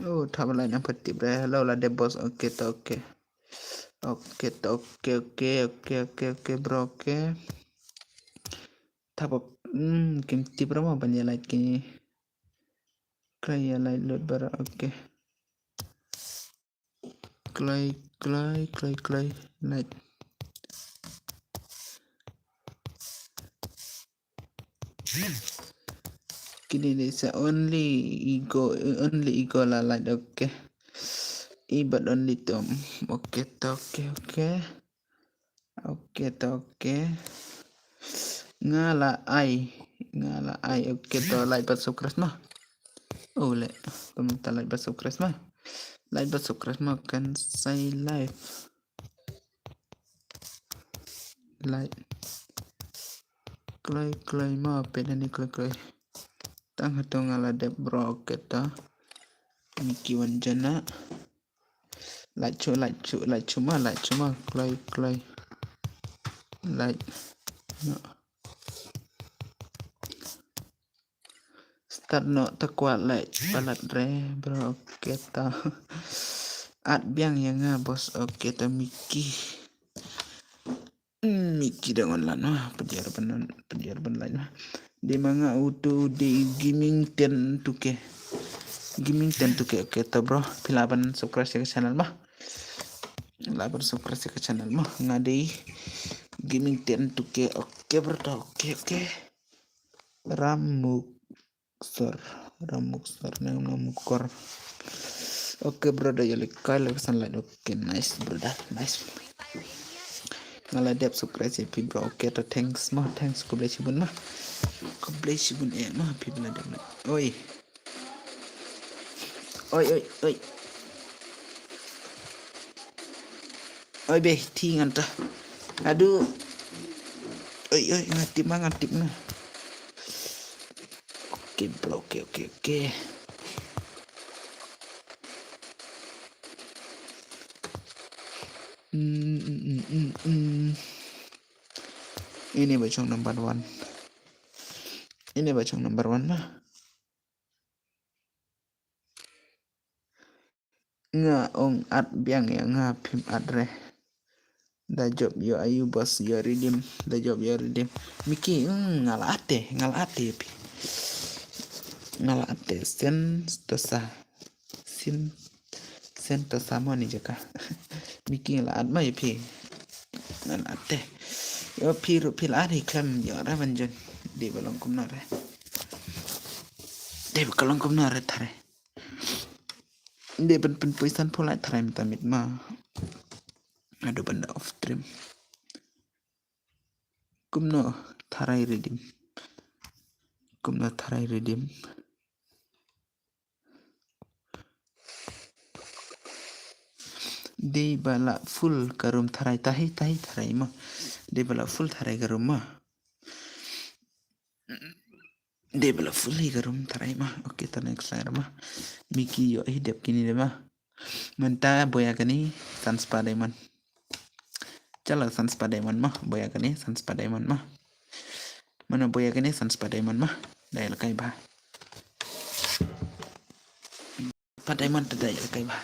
Oh,ทำอะไรนะพัดติบเลยแล้วละเดบอสโอเคต่อโอเคbro okeถ้าแบบกินติบเรามาบรรยายlike ini kayak like load bara oke clay like kini desa only ego lah like oke but only tom oke ngala ai oke to like but subscribe mah oh le peminta like but subscribe mah kan say live like clay mah peda ni clay tang hatong ala de bro kita Miki Wanjana like cuma clay like no start no takwat like palat re bro kita at biang yang bos oke ta Miki dengan lana penjara lain di manga auto di gaming 10 tuke oke ta bro pilaban subscribe ke channel mah ngadei gaming 10 tuke oke bro oke ramuksor namukor oke bro dah ya lekal pesan lain oke nice bro dah nice ngala dep subscribe si bro oke to thanks ko bless bun mah people ada oi be tingan ta aduh oi ngatip nah oke bro oke ini bacong number 1 mah nga ong at biang ya nga pim adre da job yo ayu bos yo redeem Miki ngala ate sen tosa mo ni jaka Miki ngala at ma pi ngala ate yo pil ari klam yo ra banjon di balong kumnare thare dia pen puisan pula thare mitamit ma aduh benda off stream kumno tharai redeem Di bala full karum tharai tahi tharai mah. Di bala full tharai karum mah. Di bala full hi karum tharai mah. Oke, ta next slide mah. Miki yo hidup kini deh mah. Menta boya kani sans Diamond. Chala sans Diamond mah. Boya kani sans Diamond mah. Mana boya kani sans Diamond mah. Dai lakai bah. Diamond dai lakai bah.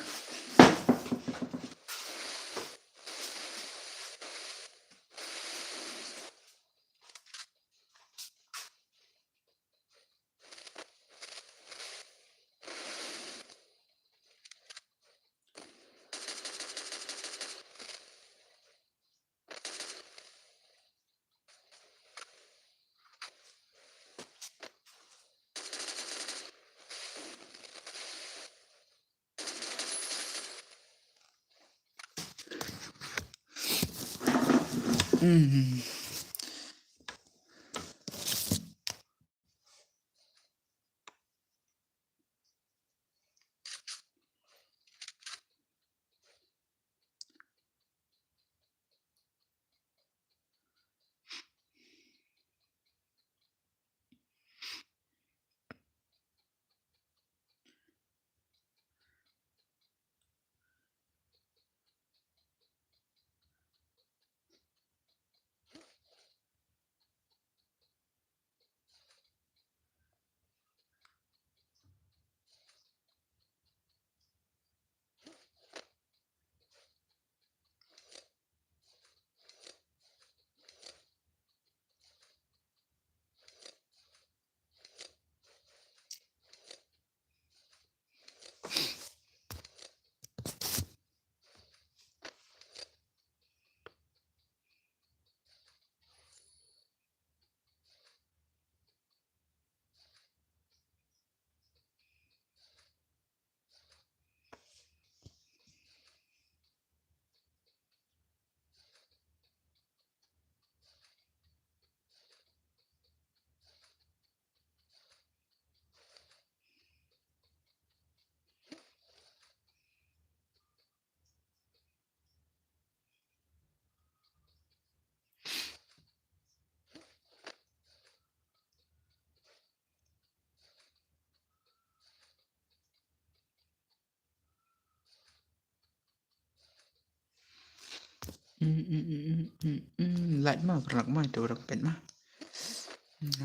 Light mah berak mah itu berak pen mah.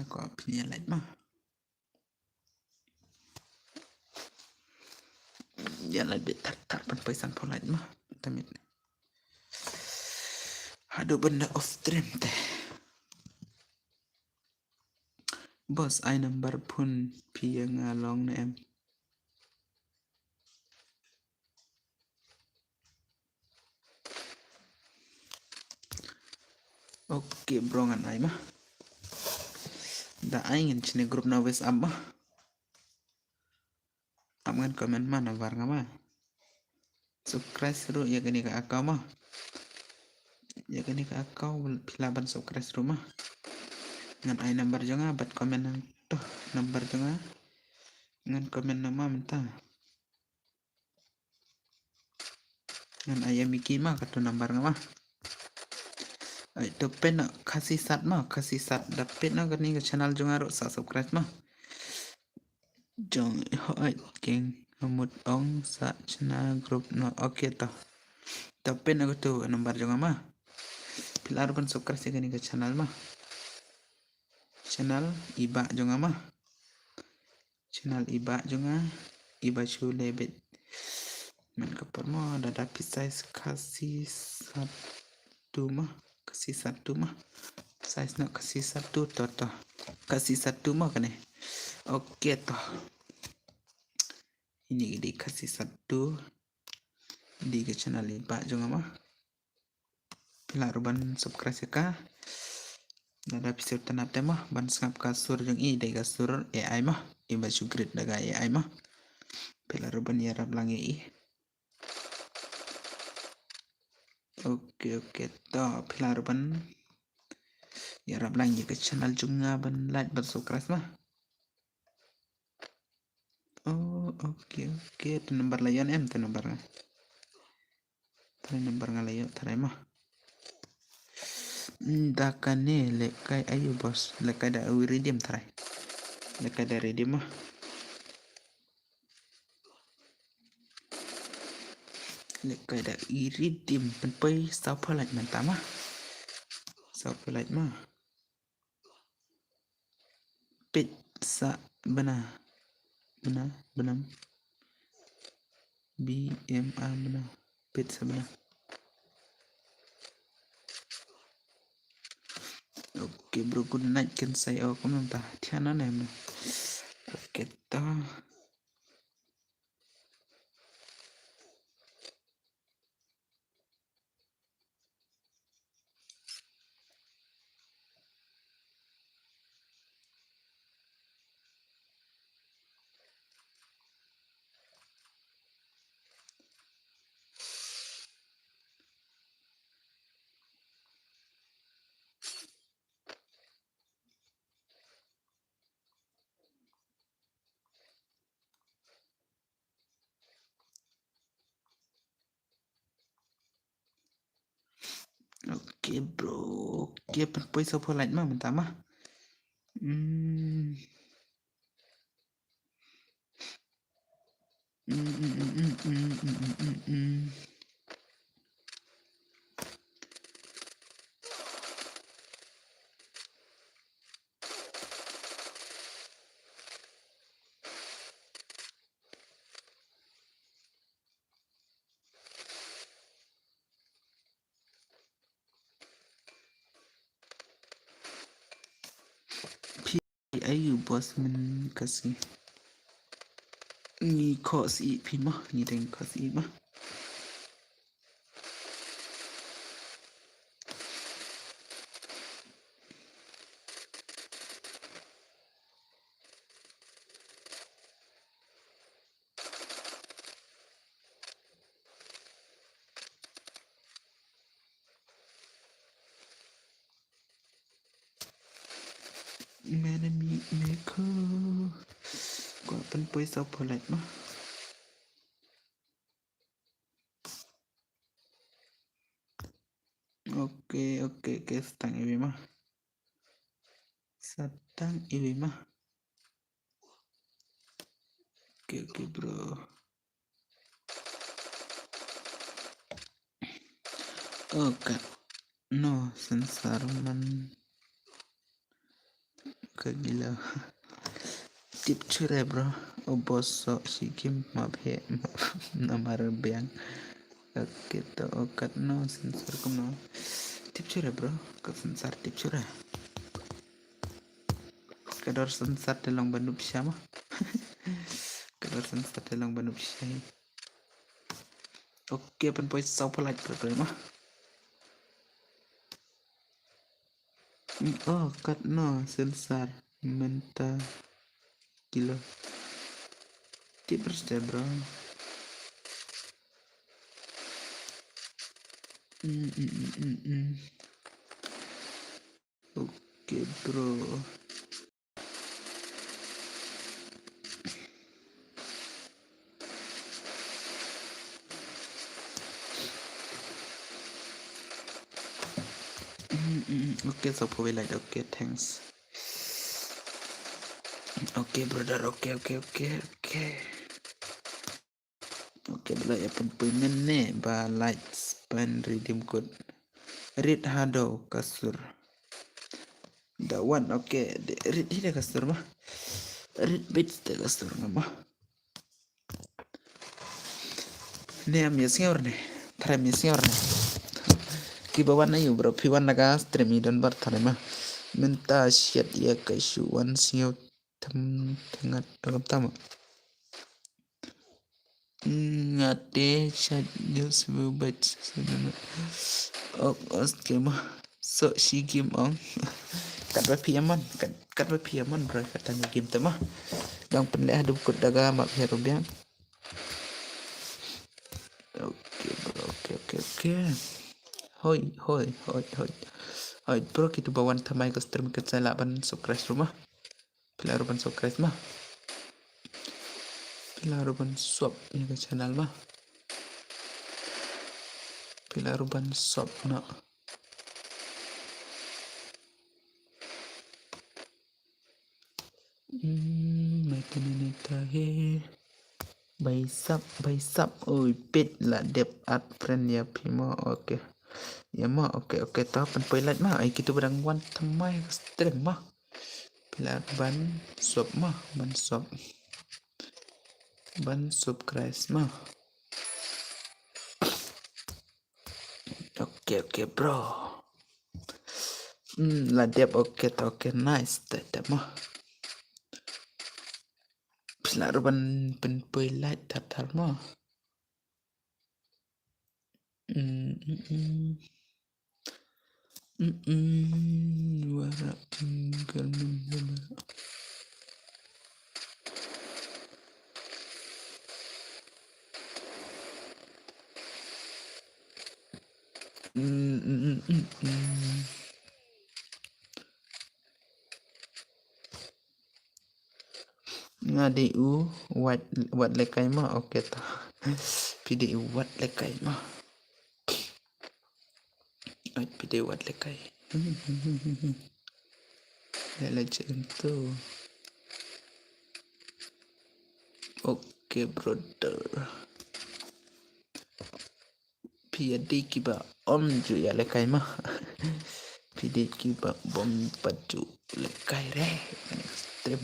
Aku punya light mah. Ya lebih tar penpesan pun light mah. Tamit. Aduh benda off stream teh. Bos I number pun pia ngalong na em. Oke bro ngan ai mah. Da ingin cini grup na wes am mah. Am kan komen mana var ngama. Subscribe seru ya gini ke akau mah. Ya gini ke akau pilaban subscribe rumah. Ngan ai number jonga bat komen nang tuh number jonga. Ngan komen nama minta. Ngan ayam Miki mah kartu number ngama. Itu pen nak kasih sat mah kasih sat dapat nak ni ke channel jonga ro subscribe mah. Jong hoi king amut ong sa channel group no oke toh. Tapi nak tu number jonga mah. Pilar pun subscribe sih ni ke channel mah. Channel iba jonga mah. Channel iba jonga iba chulebet. Men kapur mah ada size kasih satu mah kasih satu mah size nak kasih satu toh kasih satu mah kan oke toh ini dikasih satu di ke channel iba juga mah pilar ban subscribe ka ada episode tanap mah ban sangap kasur jeng i dai kasur AI mah iba sugrit daga AI mah pilar ban ya rab langi i oke toh pilar ban ya rab langi ke channel juga ban like ban subscribe mah oh oke itu nomor layan em tu nomornya Taray number ngalayo, taray mah. Dakane lekay ayo bos, lekay da iridium taray. Lekay da iridium mah. Lekay da iridium penpay sao phalat mantama. Sao phalat mah. Pizza bana. Benam. BMA bana. Pizza bana. Oke bro, good night kan saya aku nonton tiana nem. Oke ta. Oke bro, oke penpay sao phalat mah mantama. Hmm. Ayo bos men kasih ni kos i pi mah ni deng kos i mah mana mi meko gua penpay sao phalat mah. Oke setang iwi mah oke bro. Oke no sensor man kagila tip chure bro oboso si game mabhe namar bang. Oke to okat no sensor kuno tip chure bro ke sensor tip chure kadar sensor dalang bandu pisah mah. Kadar sensor dalang bandu pisah. Oke penpay sao phalat bro mah. Oh, kat no sensor menta kilo. Tipers deh bro. Oke bro. Oke so like oke thanks. Oke brother oke bro ya penpengen nih ba lights pan redeem code read hado kasur dawan oke read ini kasur mah read bits de kasur mah nih am yasnyor nih tram yasnyor nih kibawan na yuk bro piwan naga stream idon bar thare mah minta shit ya kaisuan sinyo tengah dalam tamu ngate chat news bubat oke mah so si game on kat ba piaman kat ba piaman bro katanya game tema dang penleh hidup kut daga mak hero biang. Oke bro oke hoi bro kita bawan tamai ke stream ke laban sukres rumah pelaruban sukres mah pelaruban swap ini ke channel mah Pilar ban sop na. Macam ni tahe. Baisap. Oi, pit lah dep art friend ya Pimo. Okey. Ya mah, okey. Tahu penpelat mah. Ai kita berang wan tamai stream mah. Pilar ban sop mah, ban sop. Ban sop keras mah. Okey bro. Lah dep okey nice tak mah. Pilar ban penpelat tatar mah. Warak tinggal menjadi. Ngadi wat lekai mah okey ta. Pidi wat lekai mah. Ai pidi wat lekai. Legend tu. Okey brother. Pidi kiba om ju ya lekai mah. Pidi kiba bom baju lekai re. Stream.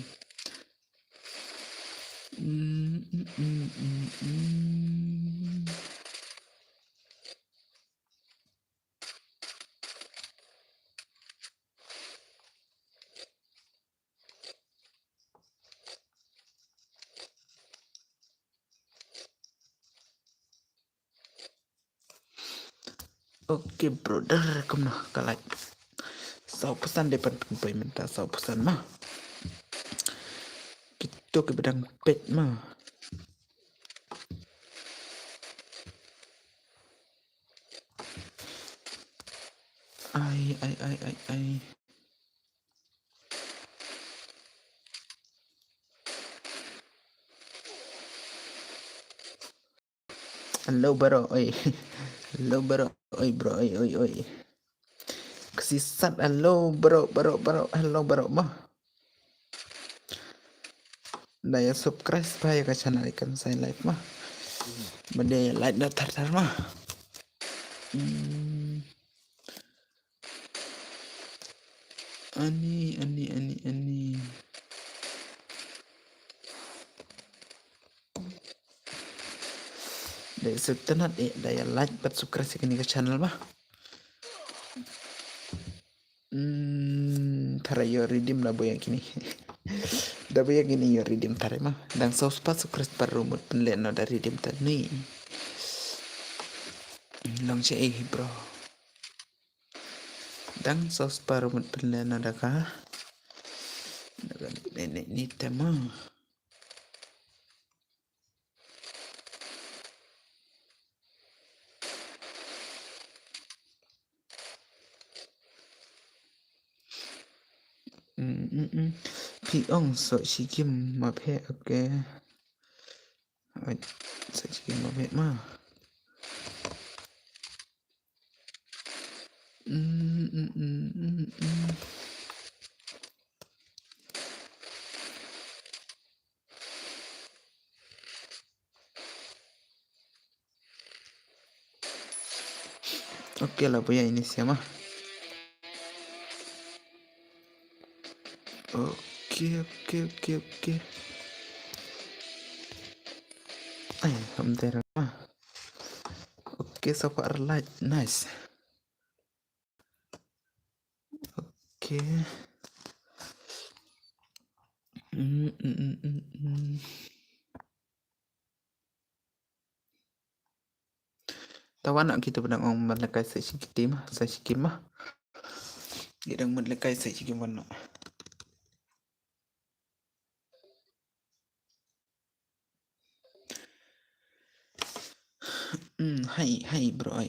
Okey brother, kamu nak kalai. Sau pesan depan penpai minta sau pesan mah. Kita ke bedang pet mah. Ai. Hello bro, oi. Hello bro, oi bro, oi. Kesisat hello bro. Hello bro mah. Daya subscribe supaya ke channel ikan saya live mah. Benda like tar mah. Ani. Daya subscribe daya like buat subscribe ke channel mah. Tara redeem lah boy yang kini. Dah boy yang kini redeem tara mah. Dan subscribe per rumut penlen no dari redeem tadi. Long cek bro. Dan subscribe rumut penlen no dah kah? Dengan nenek ni tema. Piong so sikim mape okay. So sikim mape mah. Okey lah punya ini siapa? Okey. Ay, hamdera mah. Okey, so far light nice. Okey. Tawan nak kita pedang orang melekai sikit mah, sikit mah. Kita melekai sikit mana? Hai bro.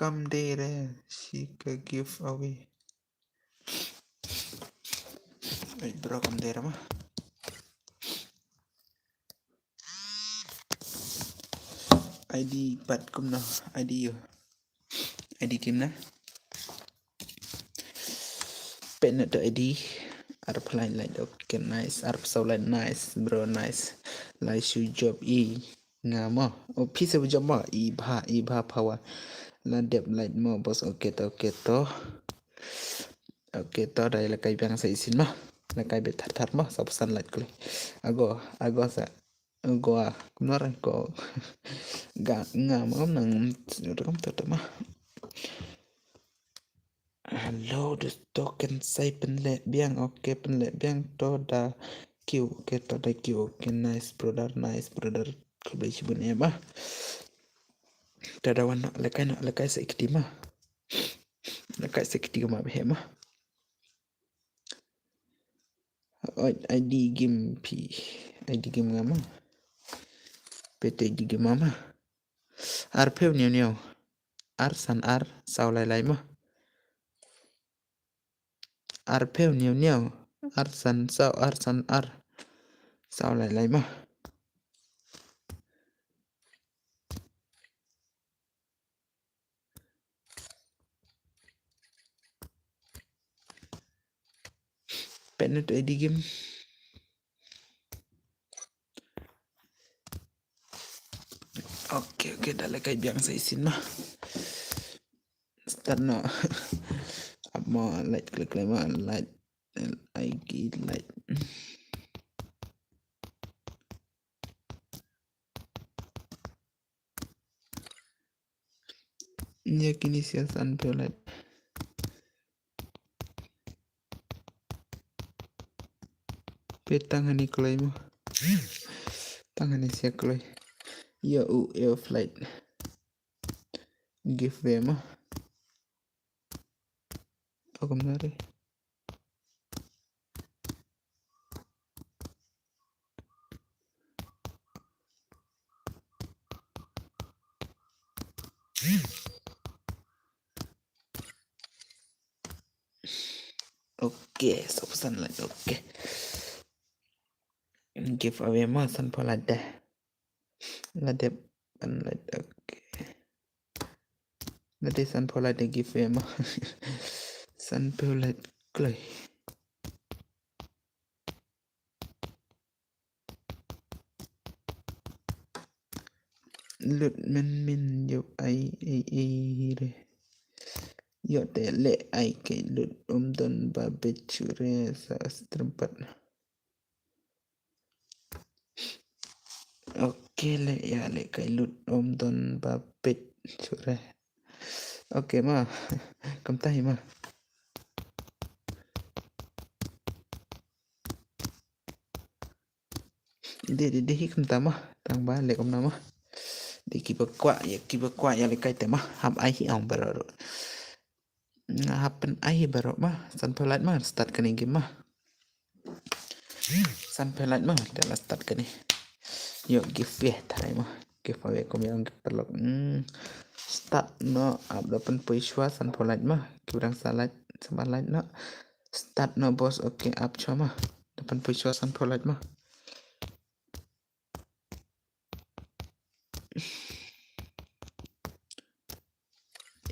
come there. She can give away. Wait, bro, come there mah. ID bật cùng nào. ID rồi. ID kim nè. Pen at ID. Arab line like okay nice. Arab so like nice bro nice. Like shoe job e. Ngamo. Oh piece of job mo. Iba power. La dep like mo boss okay to. Okay to đây là cây băng xây xin mà là cây bị thật mà sắp săn lại cười ago sa ago cũng nói rằng có gà ngà mà ông nằng không thật mà hello the token say pen lệ biang okay pen lệ biang to da kêu okay to da kêu okay nice brother kalau beli cibun ya bah tada wana lekai sekiti mah lekai sekiti mah behema ID game P ID game ngama PT game mama ar phêu nhiều ar san ar sao lại mà ar phêu nhiều ar san sao lại mà Penet ID game okay dah lah kai biang saya sin mah start no apa like klik mah like IG like ya kini siasan pelat petang ni klay mo tangan ni siya klay ya flight giveaway mah aku menarik okay so pesan lagi okay giveaway mah san polada lade pan lade okay lade san polada giveaway mah san polada klay lượt min dụ ai re yo te le ai ke lượt don ba bechure sa strempat oke le ya le kai lượt don ba bechure oke ma cầm tay ma đi cầm tay ma tang ba le cầm nama di kiba kwa ya le kai tema hab ai hi ong baro happen ai baro ma san pelat ma start kani game ma san pelat ma dalam start kani yo giveaway tarai ma giveaway ko yang perlu start no ab dapat puishwa san pelat ma kurang salat semalat no start no boss okay up cuma dapat puishwa san pelat ma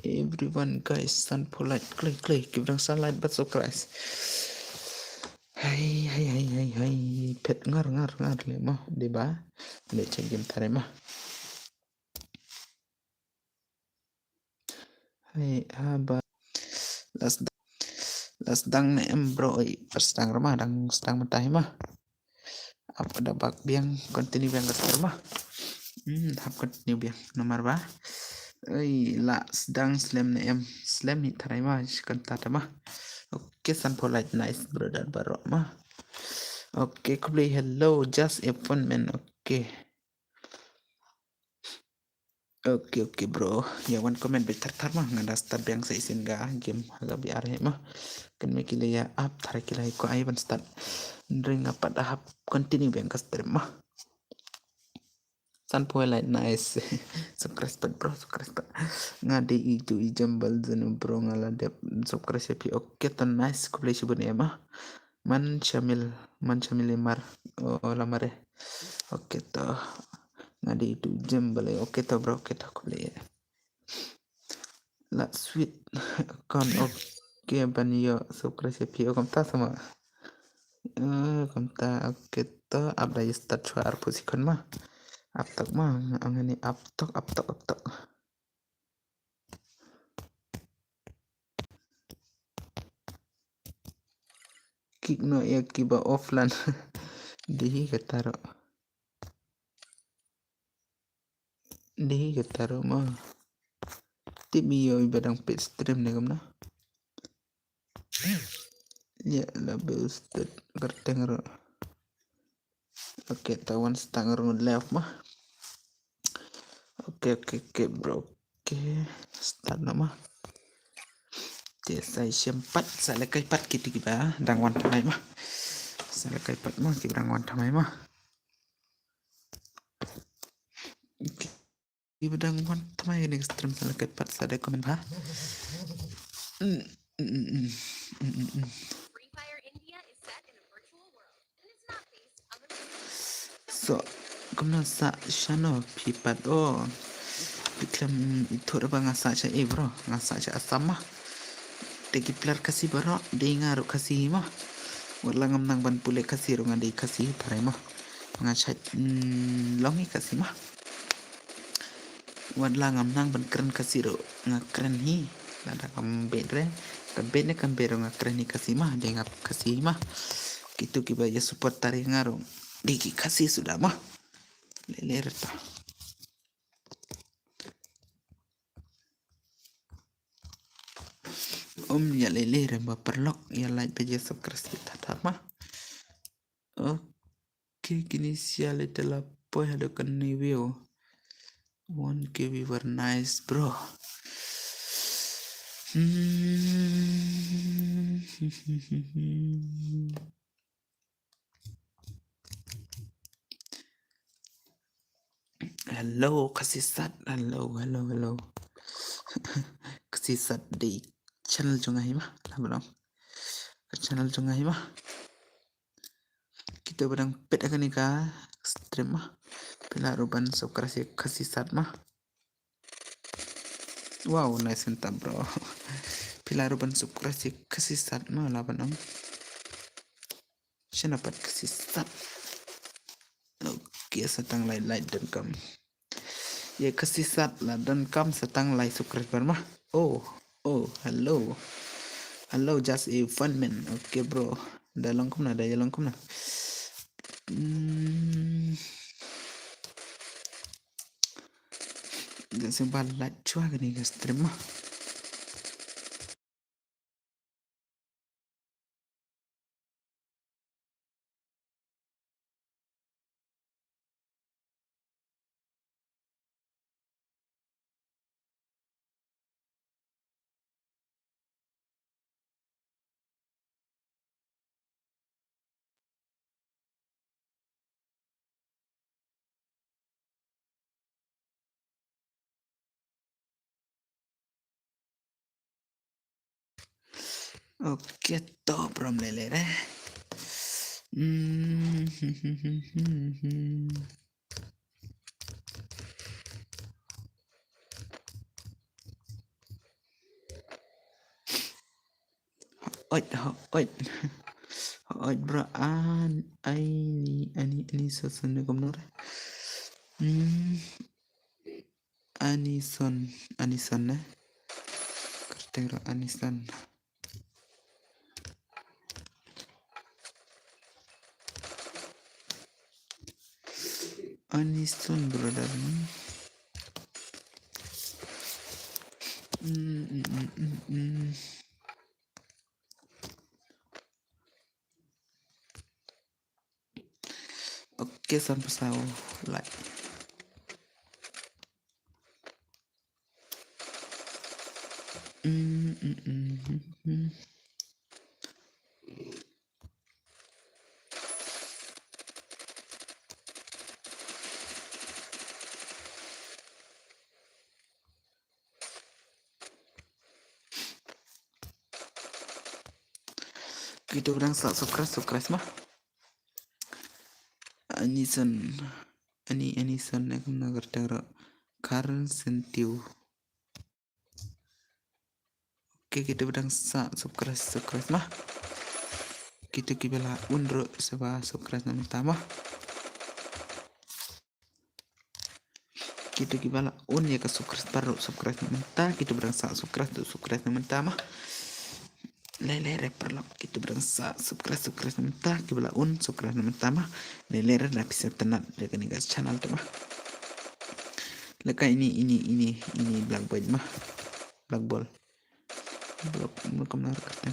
everyone guys san polite klik kurang salat but so guys hai pet ngar le mah di ba le cek game tare mah hai haba las dang ne em bro pas dang ramah dang stang matai mah apa ada bak biang continue biang kasar mah hap continue biang nomor ba la sedang slam ne em slam ni tare mah kan tata mah okay san polite nice brother barok mah okay kubli hello just a fun man okay bro ya one comment betar mah ngada start yang saya isin ga game agak biar mah kan mikile ya up tarik kilai ko ai ban start ring apa dah continue yang ka stream mah San poi like nice. Subscribe bro, subscribe. Ngadi itu ijambal zanu bro ngalade subscribe pi oke to nice ko play shibun ya mah. Man Shamil lemar lamare. Oke to. Ngadi itu jambal oke to bro, oke to ko play. La suite con oke ban yo subscribe pi okom ta sama. Kom ta oke to abda start chuar pusikon mah. Aptok mah angani aptok. Kick no ya kiba offline. Dihi ketaro mah. Tibi yo ibadang page stream nih kamna. Ya lebih ustad kerteng ro. Oke tawan setengah ro left mah. Oke bro. Oke start nama. Saya sempat saya kai pat gitu kita rangwan tamai mah. Saya kai pat mah kita rangwan tamai mah. Di bedang wan tamai ini stream saya kai pat saya komen ha. So, kumna sa shano pipat iklam itu apa ngasa cha bro ngasa cha asama tegi pilar kasih bro dengar kasih mah wala ngam nang ban pule kasih ro ngadi kasih parai mah ngacha longi kasih mah wala ngam nang ban keren kasih ro ngakren hi lada kambere kambero ngakren hi kasih mah dengap kasih mah gitu kiba ya support tari ngaro digi kasih sudah mah leler ta ya leler ba perlok ya like page subscribe kita mah oke kini sial adalah poy ada kan review 1K viewer nice bro. Hello kasisat hello kasisat di channel jungai mah lah belum ke channel jungai mah kita berang pet akan nikah stream mah pila ruban subscribe kasisat mah wow nice entah bro pila ruban subscribe kasisat mah lah belum saya dapat kasisat oke setang like dan kam ya kasisat lah dan kam setang like subscriber mah oh hello just a fun man oke bro dah lengkap nah gak sempat like cua gini guys terima oke toh bro meleleh Oi bro ini sosone komnor Anison kertero Anison brother oke sampai sawo like Kita bilang subscribe mah. Anison Anison yang nagar taro Karen sentiu. Oke, kita bilang subscribe mah. Kita kibala unro seba subscribe namun tama. Kita kibala ya ke subscribe namun ta. Kita bilang subscribe namun tama. Lelere perlo kita bilang subscribe namun ta. Kibala subscribe namun tama. Lelere napis tenan dengan gas channel tu mah. Leka ini blackboard mah. Blackball. Belum kata.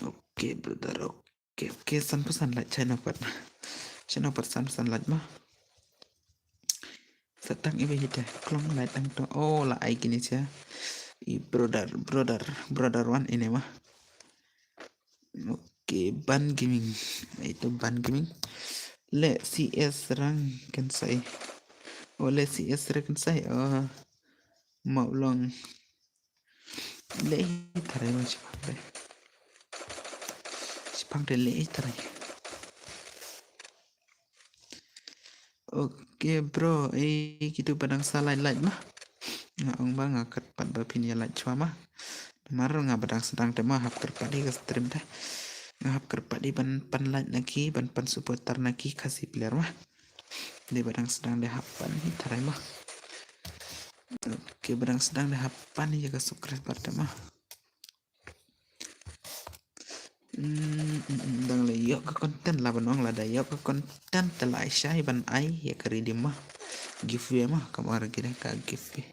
Oke brother, oke san light channel pat san light mah setang ibe hita klong light ang to lah ai gini sia i brother one ini mah. Oke ban gaming itu ban gaming le CS rang kan saya le CS rang kan saya mau long le tarai macam apa Sipang le tarai. Oke bro, gitu padang salah light mah. Ngong bang ngakat pat bapin ya light cuma mah. Mar ngabadang sedang tema hap kerpadi ke stream dah. Ngahap kerpadi ban light lagi, ban supporter lagi kasih player mah. Di badang sedang dehapan ni tarai mah. Oke badang sedang dehapan ni jaga subscribe pada mah. Dang le yok ke konten lah banong lah dah yok ke konten telah syai ban ai ya keri di mah giveaway mah kamar kita ka giveaway.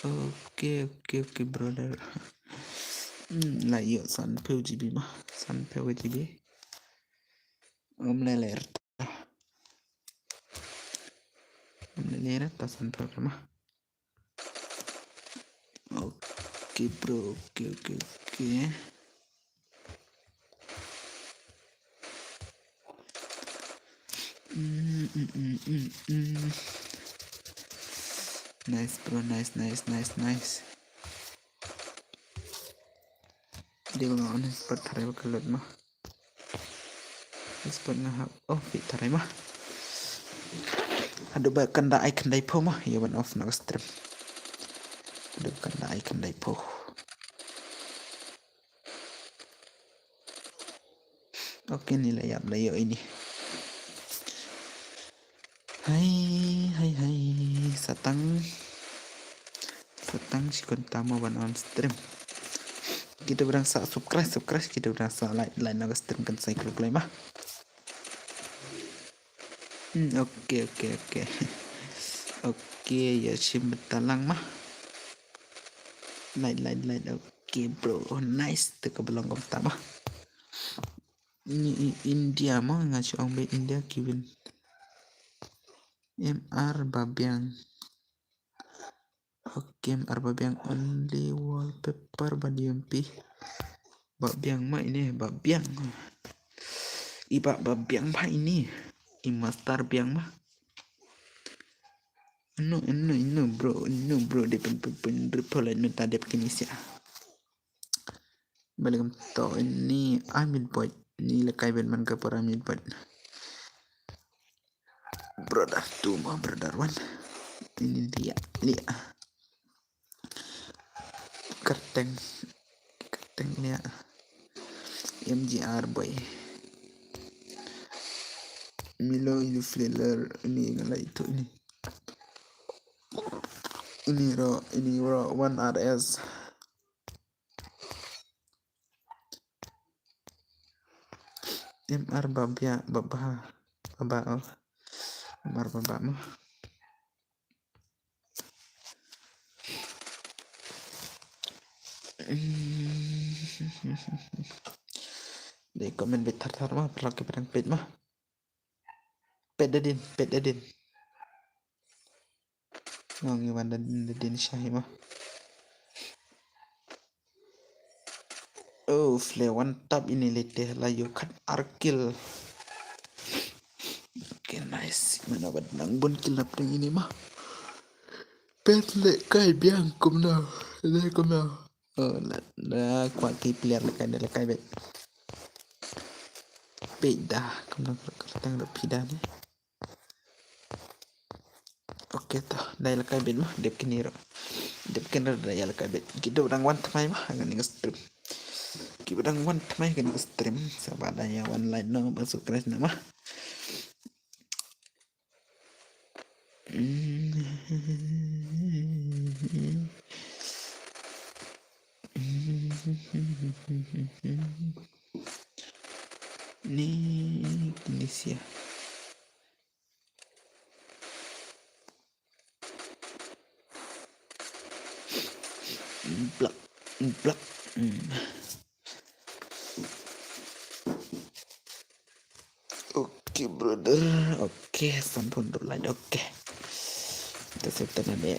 Oke brother. Lah yok san peu GB mah san peu GB leler ta san peu mah. Oke bro, oke. Nice bro, nice. Dia ngon spot tarai kelut mah. Spot ngahap fit tarai mah. Aduh bahkan dah icon daipo mah ya ban off nak stream. Aduh kan dah icon daipo. Oke nilai layo ini. Hai satang si kontama ban on stream. Kita berasa subscribe kita berasa like nak stream kan saya klik mah. Oke. Oke ya sim betalang mah. Light. Oke bro, nice teka belong pertama. Ini India mah ngasih ombe India Kevin. MR Babiang. Oke MR Babiang only wallpaper badi MP. Babiang mah ini Babiang. Babiang mah ini. Imastar biang mah. No bro dia pen reply no tadi begini sih. Balik to ini Amil Boy. Ini lekai ben man ke para Amil Boy. Brother tu mah brother one. Ini dia. Kerteng dia. MGR boy. Milo ini filler ini ngalai itu ini. Ini raw 1RS. MR Baba MR Baba mah. Di komen betar mah perlu ke perang pet mah. Pet dadin. Ngongi wan dadin syahi mah. Oh, flewan tab ini leteh layu kan arkil. Oke, nice. Mana badang bun kilap ini mah. Petle kai biang kum na. Le kum na. Oh la kwa ki player le kai le kai bet. Beda kum na tang lo pida ni. Oke toh dai le kai bet mah dep kiniro. Dep kiniro dai le kai bet. Kita udang wan tmai mah ngan ngi stream. Kita udang wan tmai kan ngi stream sabadanya online no masuk kelas nama. Ni Indonesia. Blok, blok. Oke brother, oke sampun dulu oke. Kita setan ada.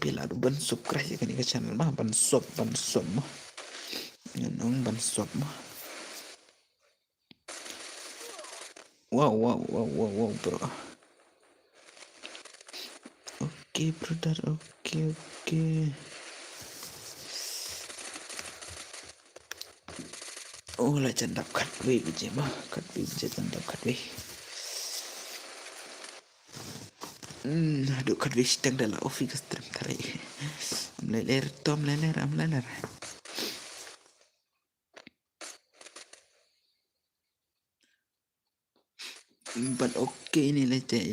Bila ada ban subscribe kan ke channel mah ban sub mah. Nong ban sub mah. Wow bro. Oke brother, oke. Oh lah candap katwe bije mah, katwe bije candap katwe. Aduh katwe sedang dalam office stream tarik. Am leler. But oke ini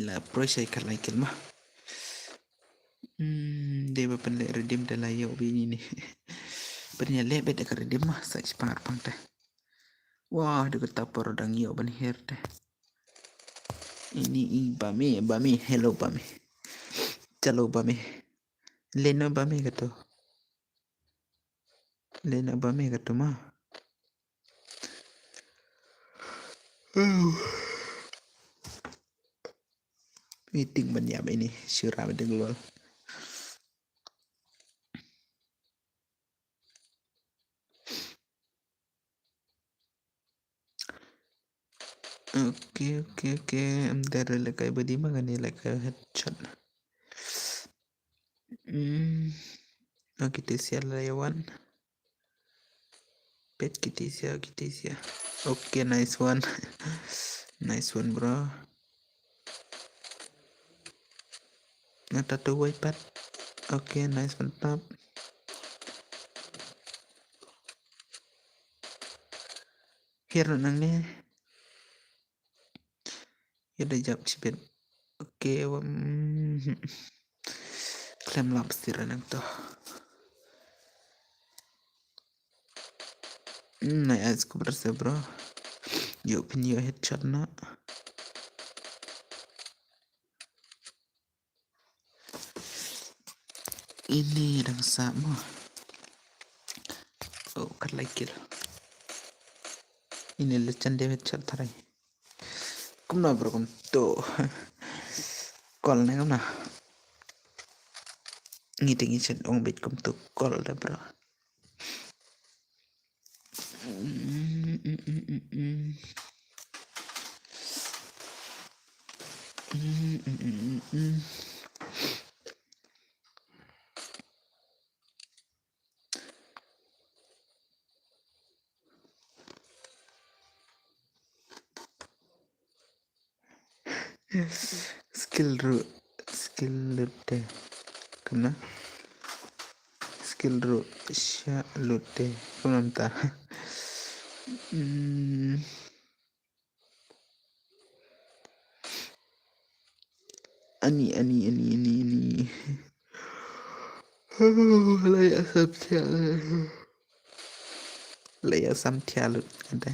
lah proses kalau mah. Dia bapan le redeem dalam yo ini nih. Pernah lebet dekat redeem mah saya sepangat pang teh. Wah dekat tapor dang yo ban her teh. Ini bami, hello bami. Chalo bami. Lena bami kata. Mah. Meeting banyak ini syurah dengan Oke. Amdara lekay badi magani lekay headshot. Kita siya layawan. Pet kita siya. Oke, nice one. Nice one bro. Tattoo wipat. Oke, nice mantap. Here nang ni. Ada jawab sibet. Oke, klaim lobster nang to. Naik aku berasa bro. Yo pinyo headshot na. Ini dang sama. Oh, kat lagi lah. Ini lecan dia headshot tarai. Kumna bro kum to. Call na kumna. Ngiting chat ong bit kum to call dah bro. Skill root deh. Kena skill root sya loot deh. Kena entah. Ani. Layak samtia lut ada.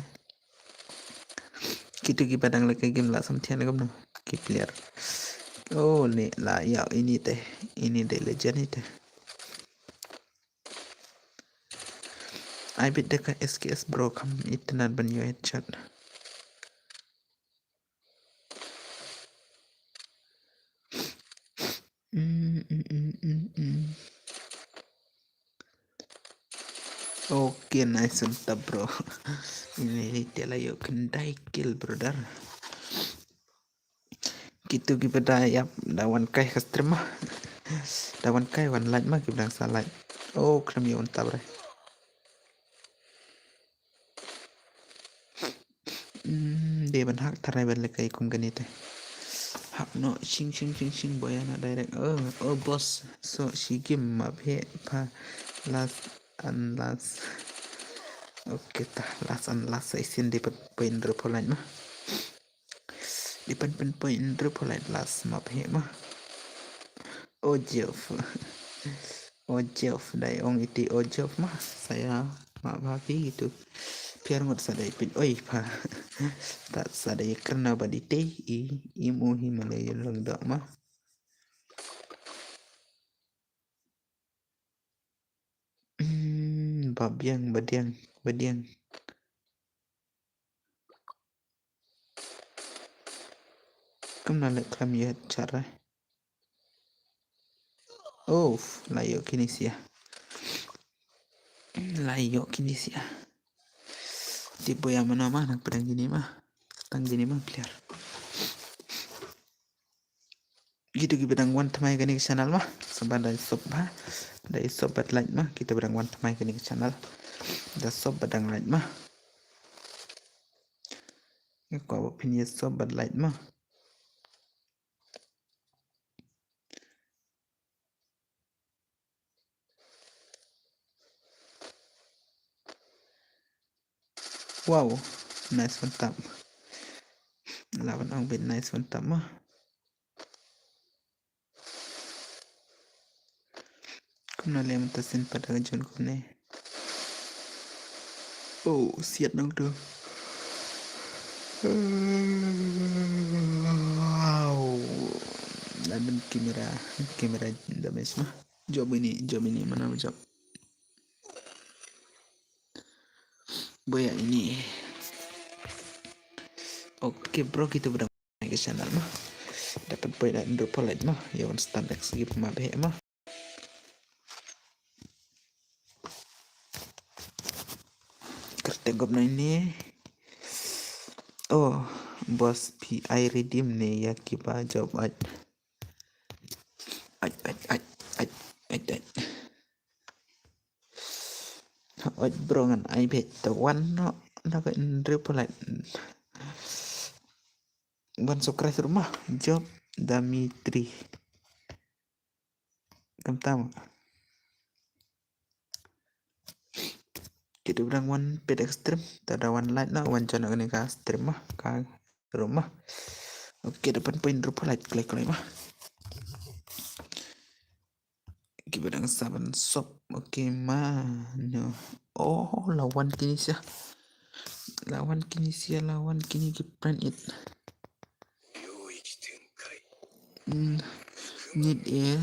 Kita padang lagi game lah samtia ni kamu. Ki player. Oh ni lah ya ini teh. Ini deh legend ni teh. I bet dekat SKS bro kamu internet banyak headshot. Oke, nice mantap bro. Ini dia lah yuk kendai kill brother. Gitu kita ya dawan kai stream mah. Dawan kai wan light mah kita salah. Oh, kena mi unta bre. Dia ban hak tarai ban lekai kum ganite. Hak no sing boy na direct. Oh boss. So she give ma phe pa last and last. Okay ta last and last sa isin di point repolain mah. Di point repolain last ma phe mah. Oh Jeff. Oh Jeff dai ong iti oh Jeff mah saya mak babi gitu. Biar ngot sadai pin oi pa. Tak sadai karena badite imu Himalaya lang dak mah. Badiang. Kamu nak kami cara. Oh, layo kini sia. Tipe yang mana nak pedang gini mah. Tang gini mah biar. Gitu kita pedang wan tamai gini ke channel mah. Sebab dari sobat lain mah kita pedang wan tamai gini ke channel. Da sobat pedang lain mah. Kau opini sobat lain mah. Wow, nice mantap. Lawan ang bin nice mantap mah. Kena lihat mentasin pada kajian kune. Oh, siap dong tuh. Wow. Dan kamera damage mah. Job ini mana job? Boya ini. Oke bro, kita udah naik ke channel mah. Dapat boy dan drop light mah. Ya one standar segi pemabe mah. Kertegop na ini. Oh, bos PI redeem nih ya kita job aj. Oj bro ngan ai bet tawan no naga drop light. Ban sukres rumah job Damitri. Kamu kita bilang one pet extreme tada one light na one channel ini ka stream mah ka rumah. Oke depan poin rupa light klik mah kita bilang saban sop. Oke no. Oh lawan kini gipran it need air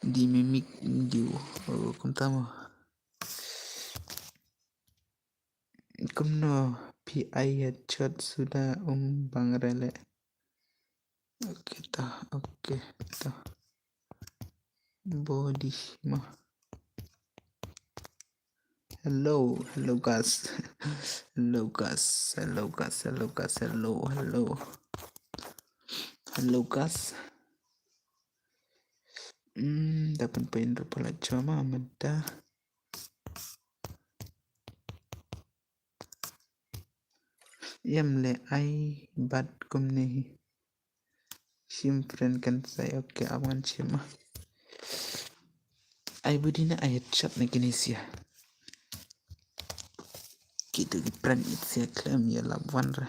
di mimik diu. Oh kamu Kumno PI headshot sudah Bang Rele. Oke tah. Body mah. Hello guys. Hello guys. Dapat poin berpala cuma meda. Yamle ai bad kumne sim friend kan saya oke aman cima. Ai budina ai headshot na Indonesia. Gitu di brand itu klaim ya lawan ra.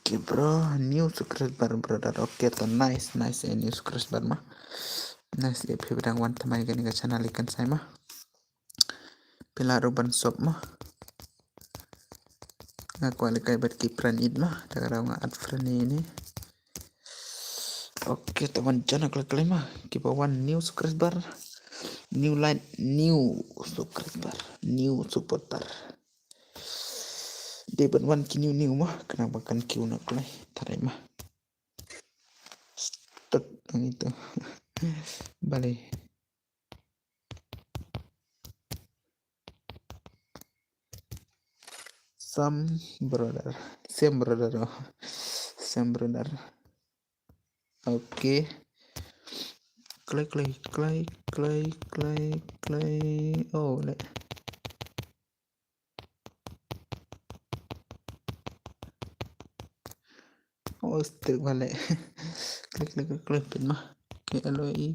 Oke bro, new subscriber brother. Oke to nice new subscriber mah. Nice ya pedang wan tamai gani ke channel ikan saya mah. Pila ruban shop mah. Ngaku alikai bat kipran id mah. Dagarau nga ad friend ini. Oke teman channel klik mah. Kipa one new subscriber. New line, new subscriber, new supporter. Debat one kini new mah kenapa kan kiu nak leh tarai mah start yang itu balik Sam brother. Sam brother. Oh. Sam brother. Oke. Klik. Oh, le. Oh, strik balik. klik pin mah. KLOI.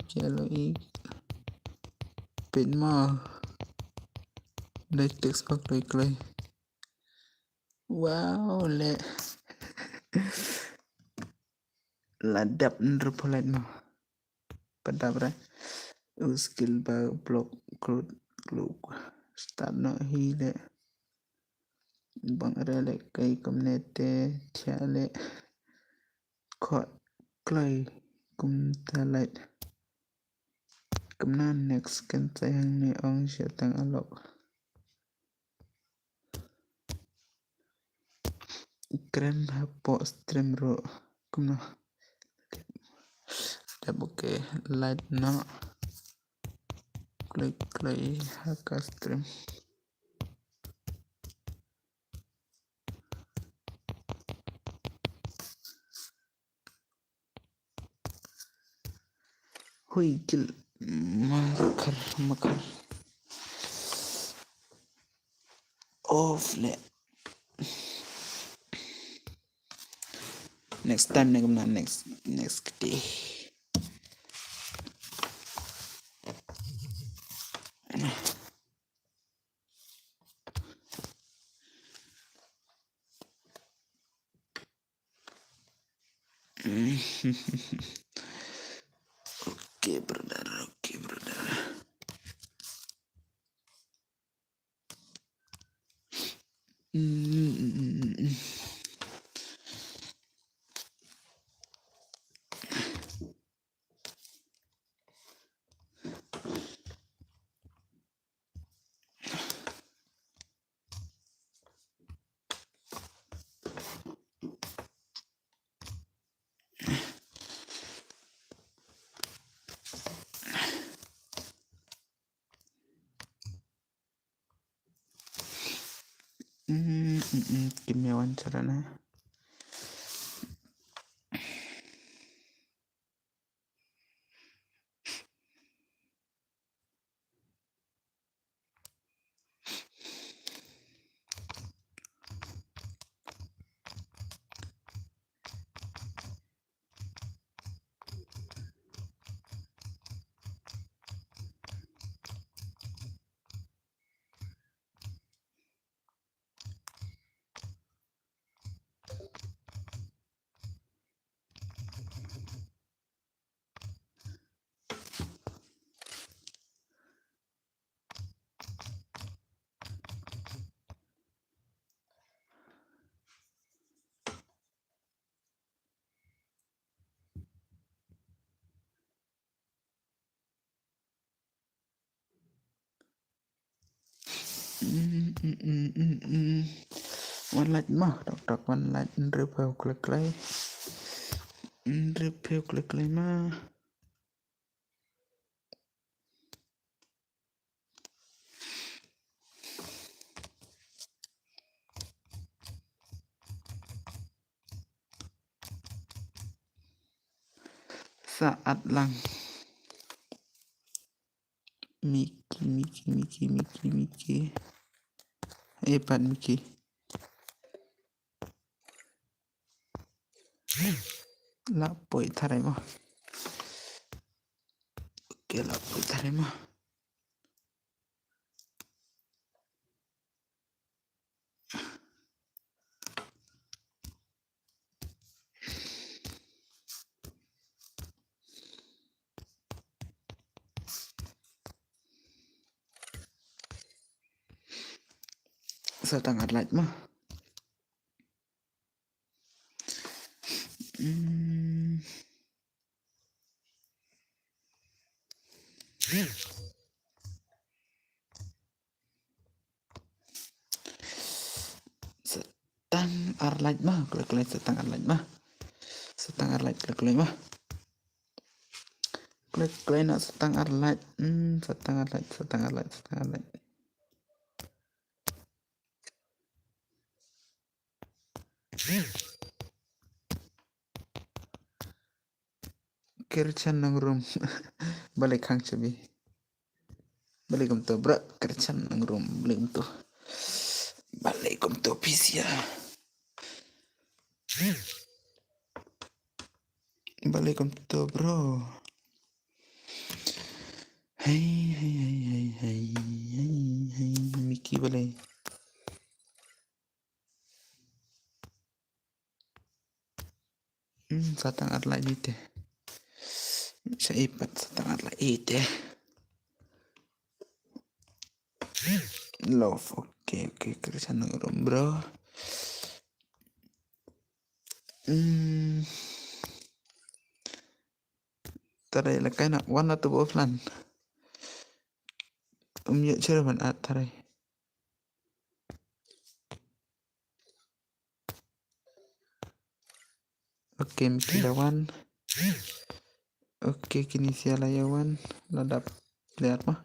Pin mah. Text klik. Wow, le. Ladap nerpolet mah. Pada bra. Skill block cloud. Start no hile. Bang rele kay community chale. Kod clay kum talit. Kemudian next kan saya ni ong syatang alok. Keren hapo stream ro. Kemudian dah buke light na. Klik haka stream. Hui gil makar off le. Next time next day. Okay, brother. Kimia wawancara na. One light mah dok one light review klik mah saat lang Miki hebat Miki lapoi tarai mah. Oke, lapoi tarai mah. Setengah light mah. Setang arlight mah klik setang arlight mah. Setang arlight klik mah. Klik nak setang arlight. Setang arlight. Kerchan nang room. Balik hang cabi. Balik to bra. Kerchan nang room. Balik to PC ya. Balik to bro. Hai. Miki balik. Satang atla dite. Sa ipat satang atla ite. Love. Oke. Kerchan nang room bro. Taray lakay na. One to offline. Ya cerman taray. Oke, Miki lawan. Oke, kini siala yawan. Ladap lihat mah.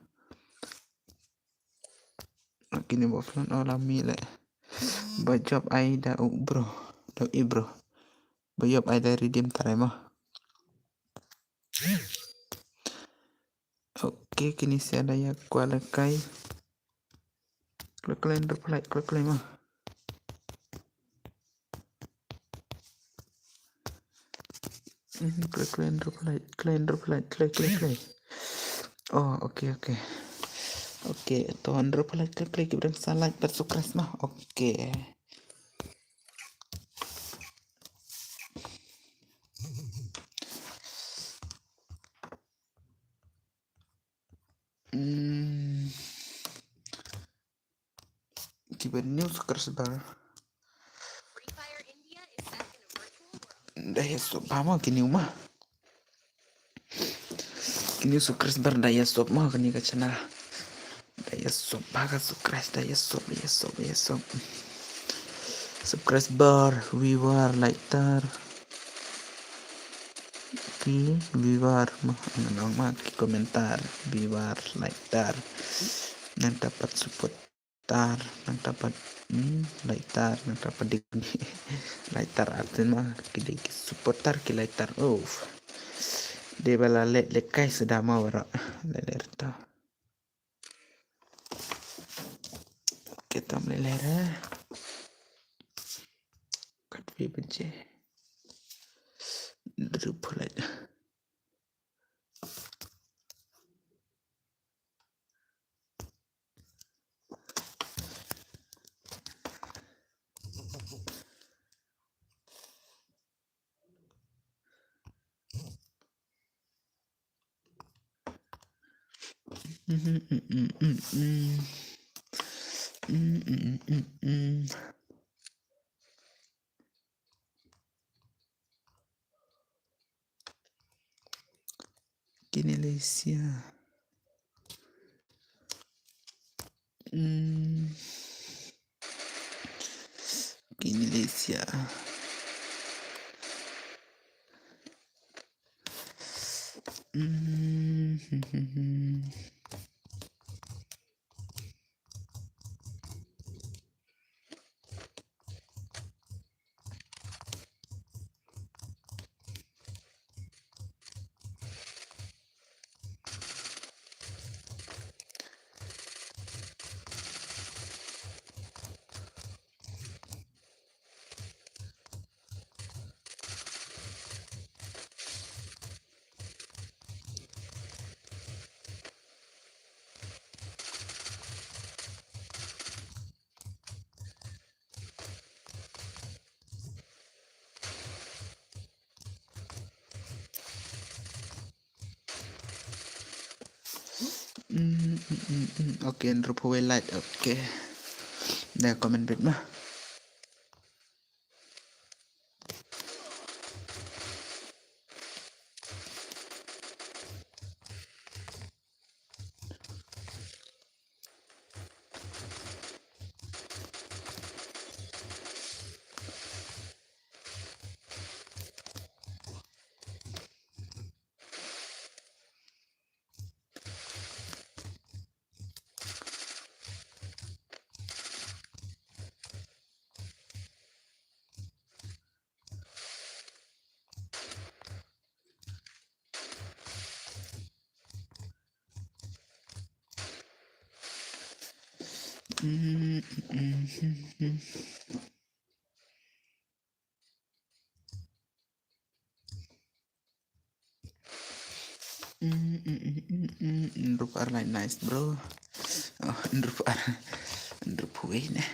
Kini offline lami le. Bajab aida bro. Bro. Bajab aida redeem taray mah. Oke, kini siala ya kualakai. Klik mah. Klik. Oh, oke. Oke, tuan drop klik berang salah bersukres mah. Oke. Tiba new sukres bar. Daya stop mah kini mah. Kini sukres bar daya stop mah kini ka channel. Daya stop baga sukres daya stop. Sukres bar viewer like tar. Viewer mah nang mah komentar viewer like tar. Nang dapat support tar, nang dapat like tar, nang dapat di like tar artinya mah kini support tar ki like tar. De bala lekai sudah mau ro lelerta. Kita melelera. Kat vi benci. Drupal. Kini Lesia. Kini Lesia. Oke, drop away light. Oke. Dah komen bit mah. Hmm, hmm, hmm, hmm. Drup are like nice bro. Oh, drup are drup huwin eh.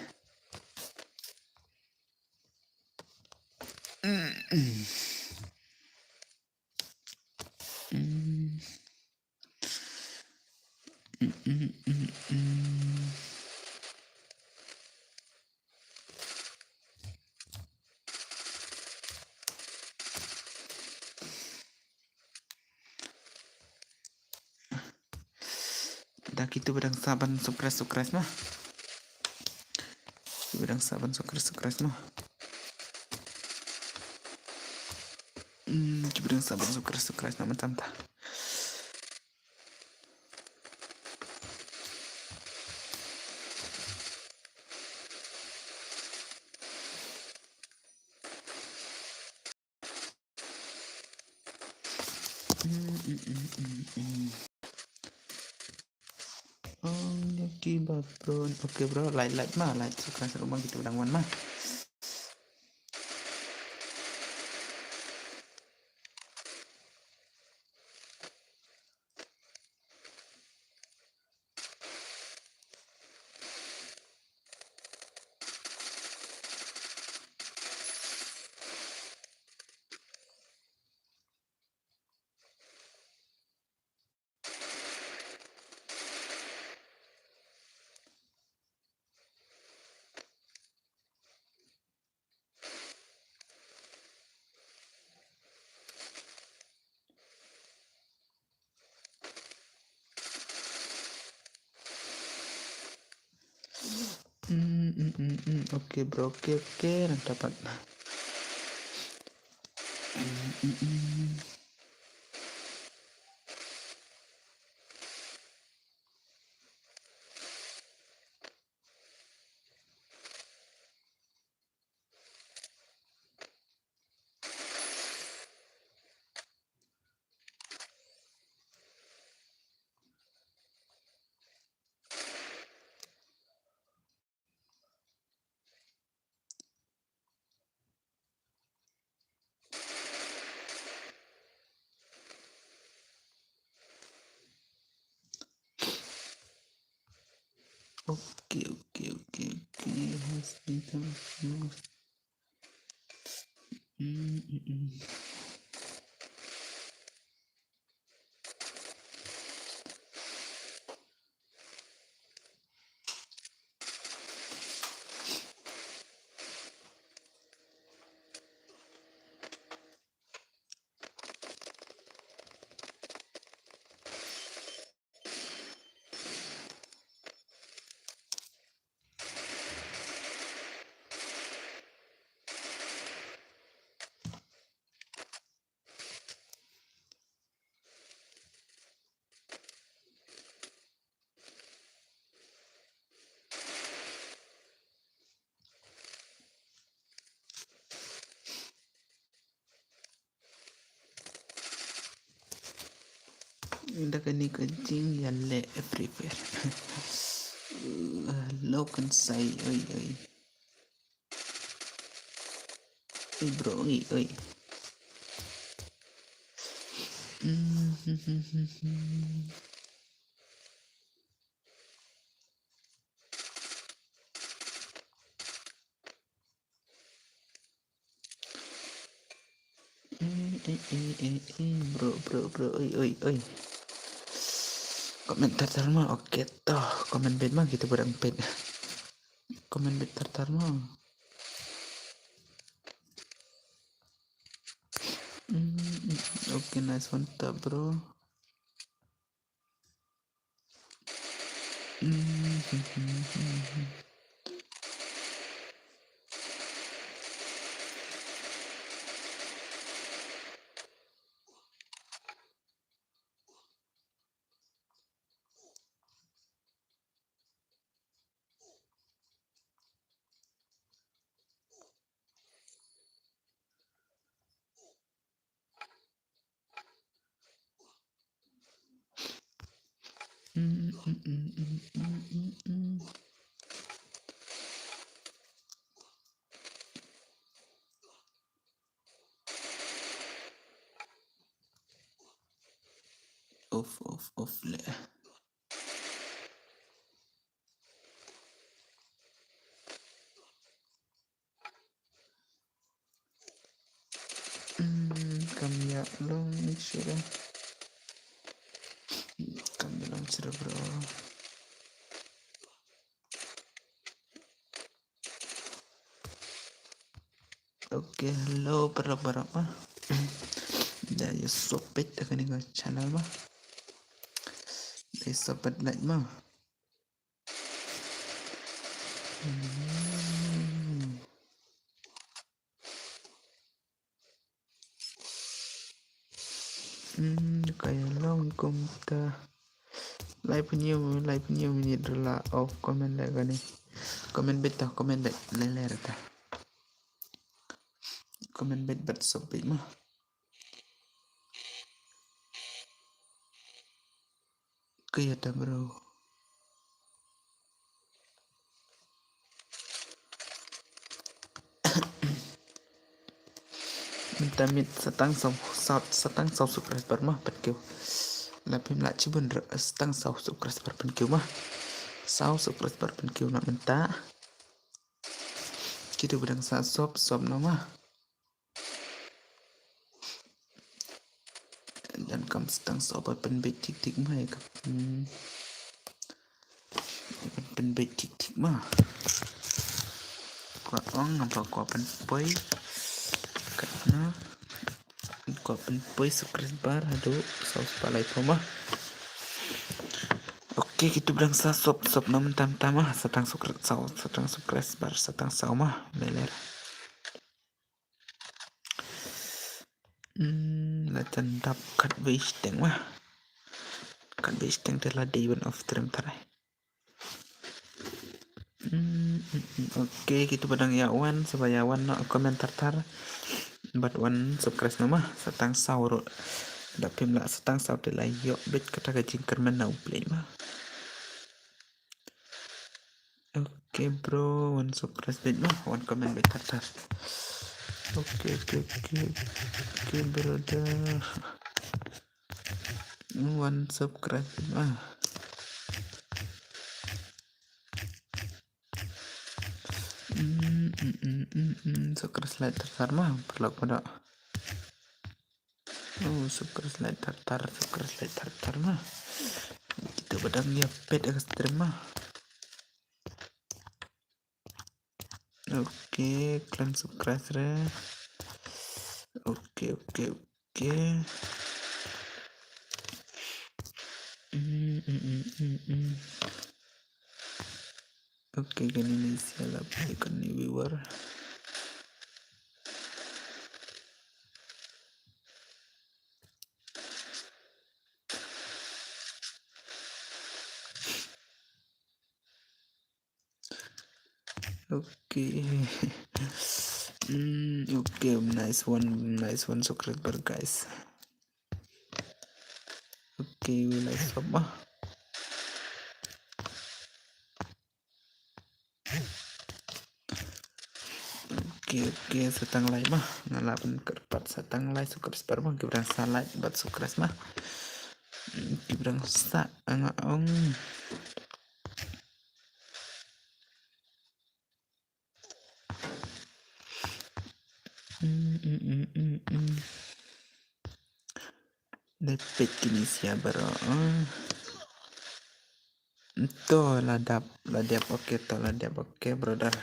Dah gitu bedang saban sukres mah. Bedang saban sukres mah. Bedang saban sukres mah macam tah. Oh, Yuki bro. Oke bro, like mah, like sukres rumah gitu bedang wan mah. Oke bro, oke, dapat. Oke. Has become most. Udah kani kencing ya le everywhere. Low kan say, oi. Bro, oi. Bro, oi. Komentar tarma oke toh. Komen bed mah gitu barang bed. Komen bed tarma. Oke, nice mantap bro. off le. Kami ya long sudah. Kami long sudah bro. Oke, halo para mah. Dari sobat akan dengan channel mah. Dari sobat like mah. Kayak long komta. Live punya minit dulu off komen lagi nih. Komen beta komen lele rata. Komen bet sobat mah. Kayak bro. Minta setang sau subscriber mah petkeu. Lapim la cibun setang sau subscriber petkeu mah. Sau subscriber petkeu nak minta. Kita bedang sa sob nama. Dan kam setang sau penbet tik mah ya kap. Penbet tik mah. Kuat ong nampak kuat penpoi. Karena kuat penpoi subscriber aduh sau palai mah. Oke, kita bilang sa sob nama tam-tama setang subscriber setang sau mah leler. Latan dap kat base teng mah. Kat base teng telah day one of stream tarai. Oke, kita pedang yawan sebayawan no komentar tar. But one subscribe nama setang sau dapim la setang sau telah yok bet kata gajing kermen nau play mah. Oke bro, one subscribe bet mah, one comment bet tar. Oke brother. One subscribe mah. Subscribe like tar mah perlu pada. Subscribe like tar mah. Kita pedang ya pet stream mah. Oke, kalian subscribe re. Oke. Oke, kan ini siapa ikan nih viewer. Oke. Oke, nice one subscriber guys. Oke, we like apa? Oke, setang like mah ngalapan kerpat setang like subscriber mah kibrang sa like buat subscribe mah kibrang sa angaong lepet kini siapa bro. To ladap oke brother.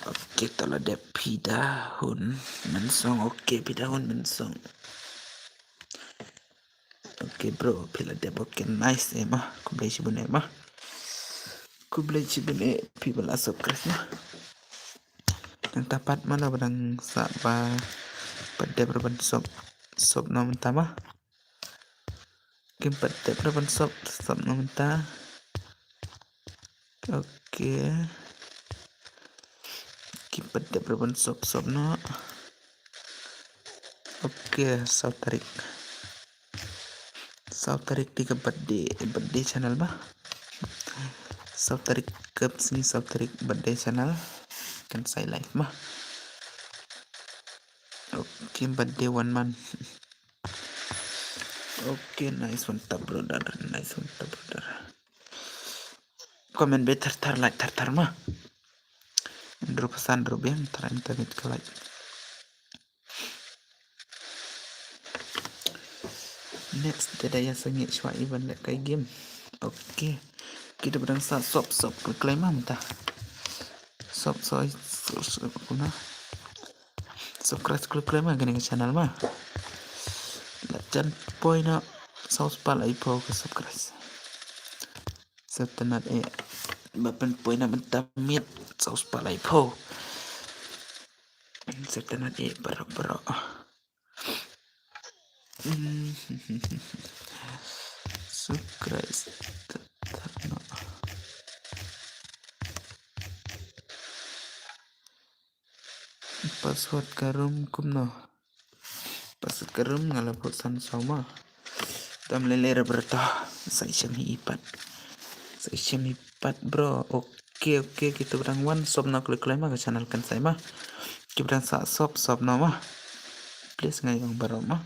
Oke to ladap pidahun mensong pidahun mensong. Oke bro pila dap oke nice mah kublai cibun mah kublai cibun pibala subscribe mah. Yang tepat mana barang sapa pada berban sob nama tama. Kim pada berban sob nama ta. Oke. Kim pada berban sob no. Oke, sau tarik 3 birthday channel mah. Sau tarik birthday channel kan saya live mah. Oke, birthday 1 month. Oke, nice, mantap brother, nice, mantap brother. Komen be tar like tar mah. Drop pesan drop yang tar internet ke like. Next dadaya sengit shwa event like kayak game. Oke. Kita berangsa sop klik mah mentah. Sop kuna. Subscribe klik mah gini ke channel mah. Lacan poin na saus pala ipo ke subscribe. Setenat bapen poin na mentamit saus pala ipo. Setenat baro. Subscribe. Tarno. Password karum kumno. Password karum ngalapot san sama. Tam lelera berta. Saya ipat bro. Oke kita berang one sob na klik mah ke channel kan saya mah. Kita berang sob na mah. Please ngayong baro mah.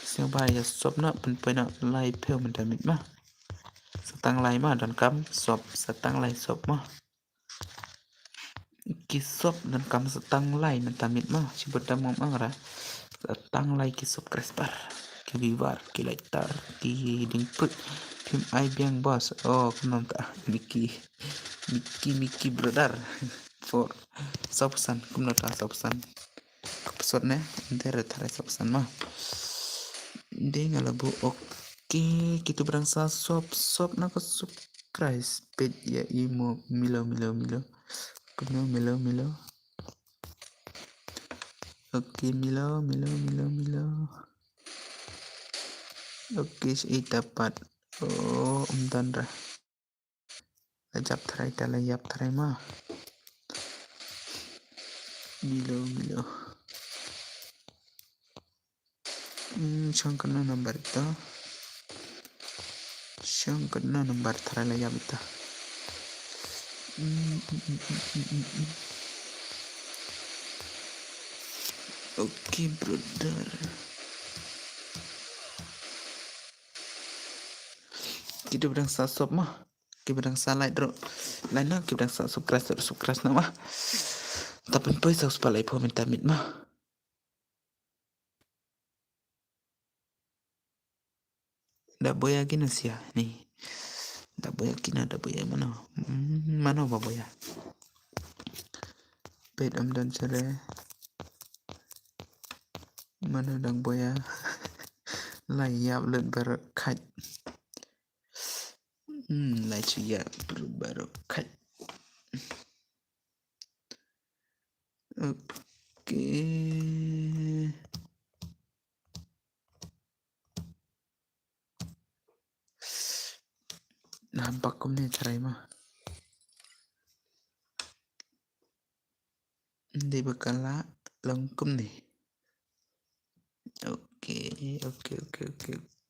Siapa ya sob na penpoin na live pel mendamit mah. Setang lai mah dan kam sob setang lai sob mah. Kisop dan kam setang lai mentamit mah. Sibut damam angra. Setang lai kisop krespar. Kibibar, kilaitar, ki dingput. Pim ai biang bos. Oh, kenal tak? Miki brother. For sobsan, kumno ta sobsan. Episode ne, ndere tare sobsan mah. Dia ngalabu oke, kita berangsa sop na ke subscribe page ya imo milo. Kumno milo. Oke, milo. Oke, saya dapat. Oh, Tandra. Ajab tarai mah. Milo. Siang kena nomor itu. Siang kena nomor tarai layap itu. Oke, brother. Kita berangsa sop mah. Kita berangsa like bro. Lain nak kita berangsa subscribe nama. Tapi pun saya sepalai pun minta mit mah. Dah boya gini sih nih. Dah boya kina dah boya mana? Mana boya? Pet dan cere. Mana dang boya? Layap let berkat. Lai cuya baru kat. Oke. Nampak kum ni carai mah. Di bekala lengkum nih. Oke.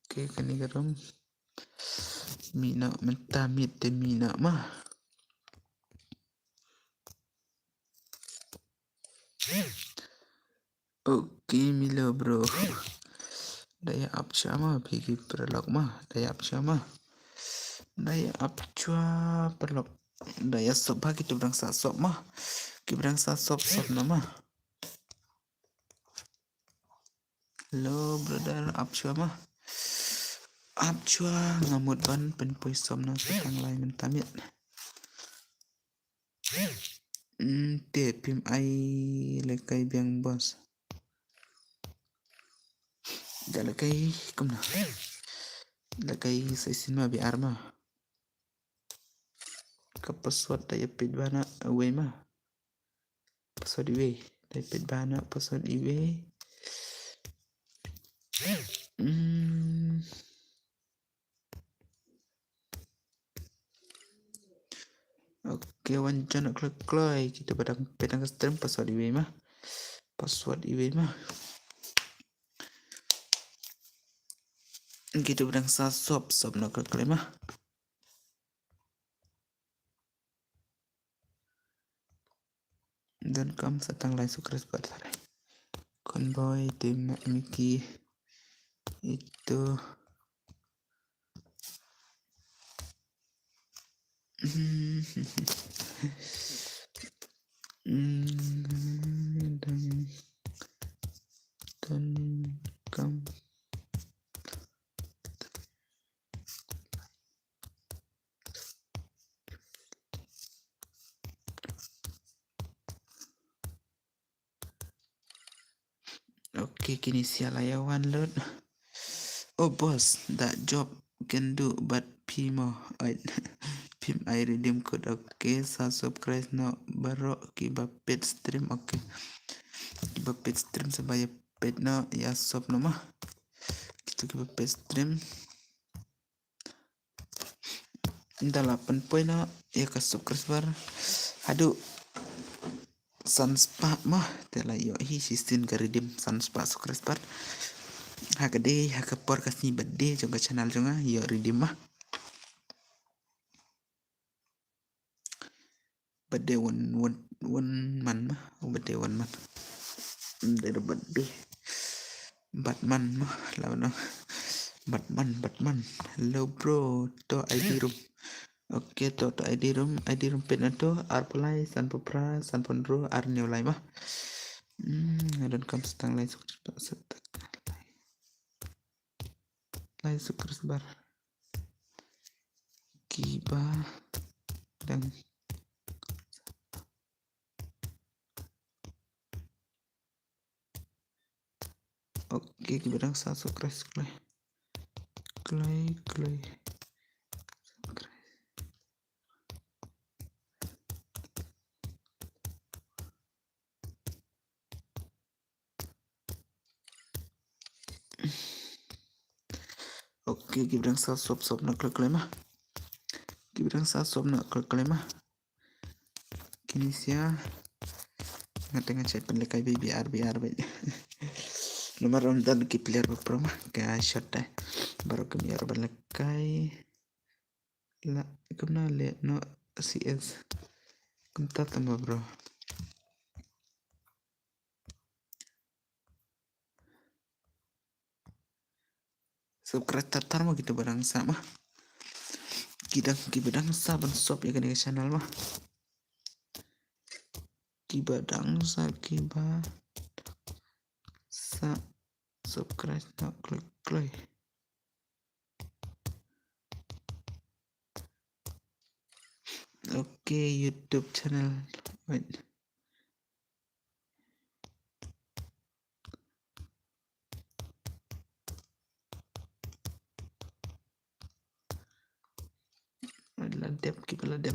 Kani garam. Mina mentamit te mina mah. Oke, milo bro. Daya apca mah pergi perlok mah. Daya apca perlok. Daya sop bah kita berangsa sop mah. Kita berangsa sop nama. Hello brother apca mah. Apca ngamut ban penpoi som na setang lai mentamit. Te pim ai lekai biang bos. Dah lekai kumna. Lekai saisin mah biar mah. Kapaswat daya pit bana away mah. Paswat iwe. Daya pit bana paswat iwe. Oke, wancan nak klik kita pedang stream password iwe mah. Kita pedang sop nak klik mah. Dan kam setang lain sukres buat tarai. Konvoy tim Miki itu dan kamu. Okay, kini sialayawan load. Oh boss, that job can do, but Pimo, Pim I redeem code. Okay, subscribe no baru kiba pet stream. Okay, kiba pet stream sebaya pet no ya sub no mah. Kita kiba pet stream. 8 poin no ya ka subscriber. Aduh, sunspa mah tela yo hi sistin ka redeem sunspa subscriber. Hagade haga podcast ni bade jonga channel jonga yo redeem mah. Bade one man mah, bade one man. Dari bade Batman mah lawan Batman. Hello bro, to ID room. Oke, to ID room pin to Arpulai San Popra San Pondro Arneo lai mah. Don't come setang lai sukres bar. Kiba dan oke, kiba dan sa sukres klay. Oke, kiba dan sa sop nak klay mah. Kiba dan sa sop nak klay mah. Kini sia ngateng chat penlekai biar baik. Nomor Ramadan ki player pro mah ka shot dah. Baru kami biar penlekai. La kena le no CS. Kunta tambah bro. Subscribe tatar mah gitu barang sama. Kita bedang saban sop ya kan channel mah. Kibadang sa subscribe nak klik. Oke, YouTube channel. Wait.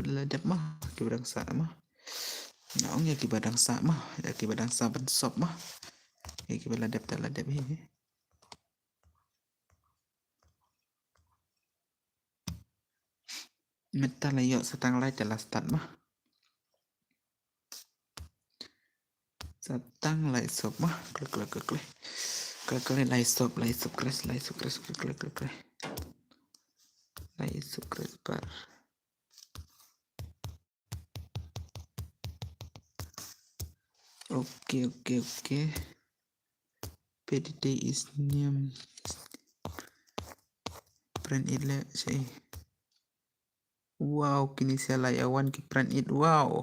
Ladep mah kibadang sa mah. Naong ya kibadang sa mah, ya kibadang saban sop mah. Ya kibaladep ini. Meta layo setang lai telah start mah. Setang lai sop mah. Klik. Klik lai sop crash. Klik. Lai subscribe bar. Oke. PDD is name. Print it le say. Wow, kini saya layawan ki print it. Wow.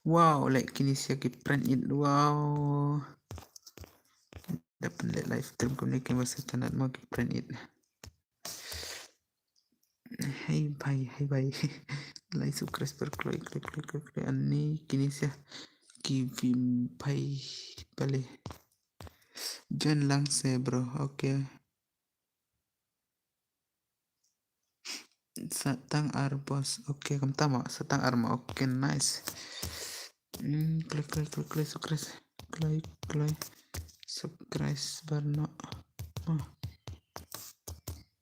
Wow, like kini saya ki print it. Wow. Dapat live stream komunikasi masa tanat mau ki print it. Hey bye. Like subscribe klik. Ani kini saya ki bye balik. Join lang saya bro. Oke. Setang arbos. Oke, kamu tahu setang arma. Oke, nice. Klik subscribe. Klik subscribe barno.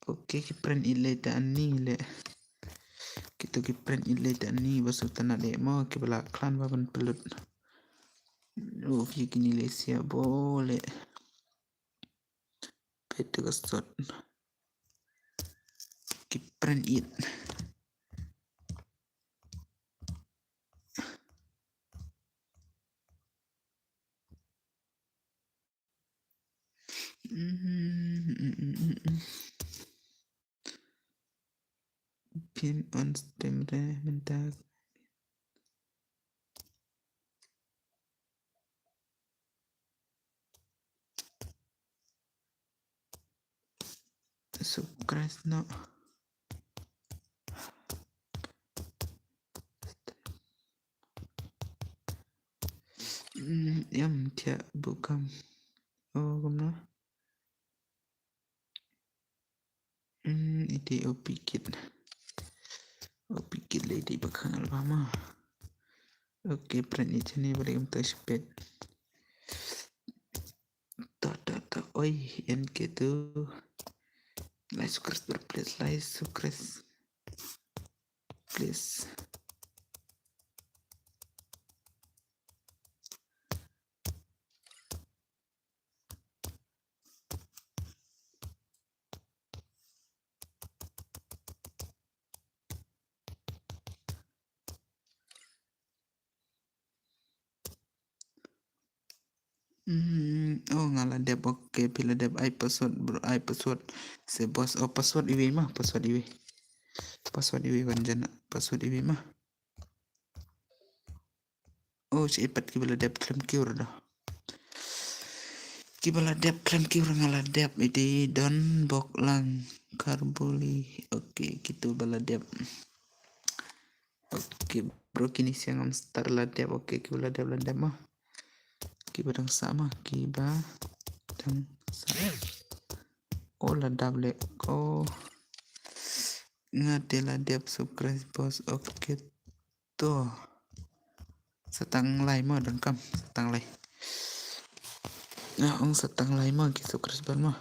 Oke, ki print ile dan ni le. Kita ki print ile dan ni basu tanah le mau ki bala klan baban pelut. Oh, ki kini le sia boleh. Betul kesot. Ki print it. pin on stream mentak subscribe no em thia bukan oh kumna iti opikit lady bakal lama oke print ini boleh untuk sped tak oi yang gitu like subscribe please oh ngalah dep oke bila dep ai password se bos oh password iwi mah password iwi wanjana password iwi mah oh cepat kibala dep klaim cure dah kibala dep klaim cure ngalah dep ini don bok lang karbuli oke gitu bala dep oke bro kini siang star lah dep oke kibala dep mah kibadang sama kibadang sama oh lah double oh ngadela dep subscribe bos oke tuh setang lai mah dengkam setang lai nah setang lai mah gitu subscribe mah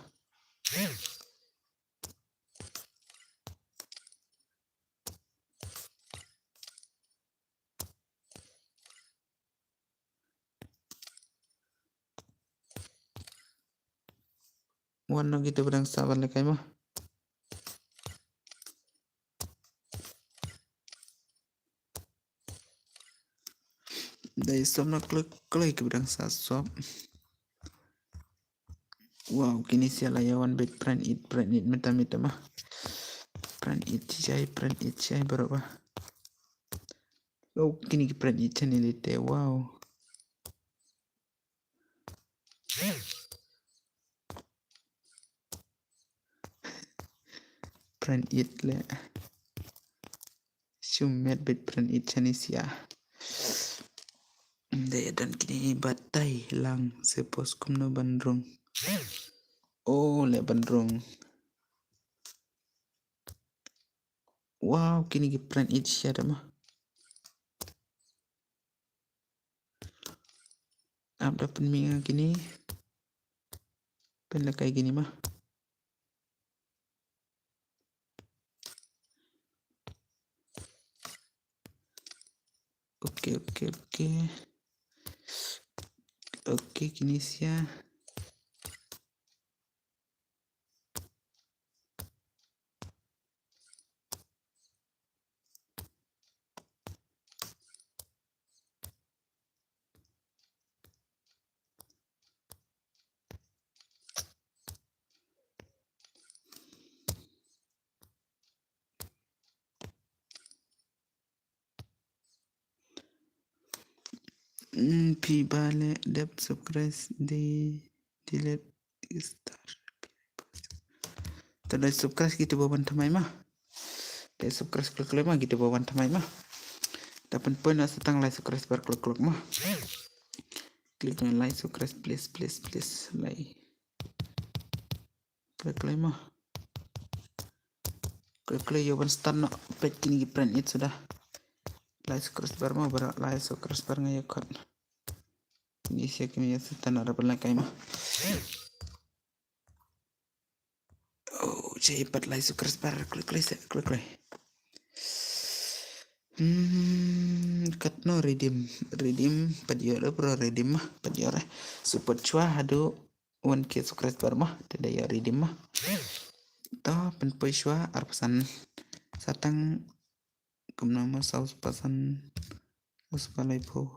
warna gitu bedang sabar le kai mah dari som nak klik ke bedang sasop wow kini siala yawan bit print it meta mah print it cai berapa oh kini ki print it channel itu wow print it le sumet bit print it channel sia daya dan kini batai lang sepos kumno bandrung oh le bandrung wow kini ki print it sia mah apa penminga kini pen kayak gini mah oke kini sia pi bale dep subscribe di delete star tadi subscribe gitu bawan tamai mah dari subscribe klik mah gitu bawan tamai mah dapat poin setang like subscribe klik mah klik like subscribe please like klik mah klik jawaban start no pet kini print it sudah like subscribe mah berak like subscribe ngayakot ini sih kini setan ada like mah oh cepat like subscribe klik kat no redeem padiora bro redeem mah padiora support chua hadu 1k subscriber mah tidak ya redeem mah toh penpoi chua arpasan satang kumnama saus pasan uspalai po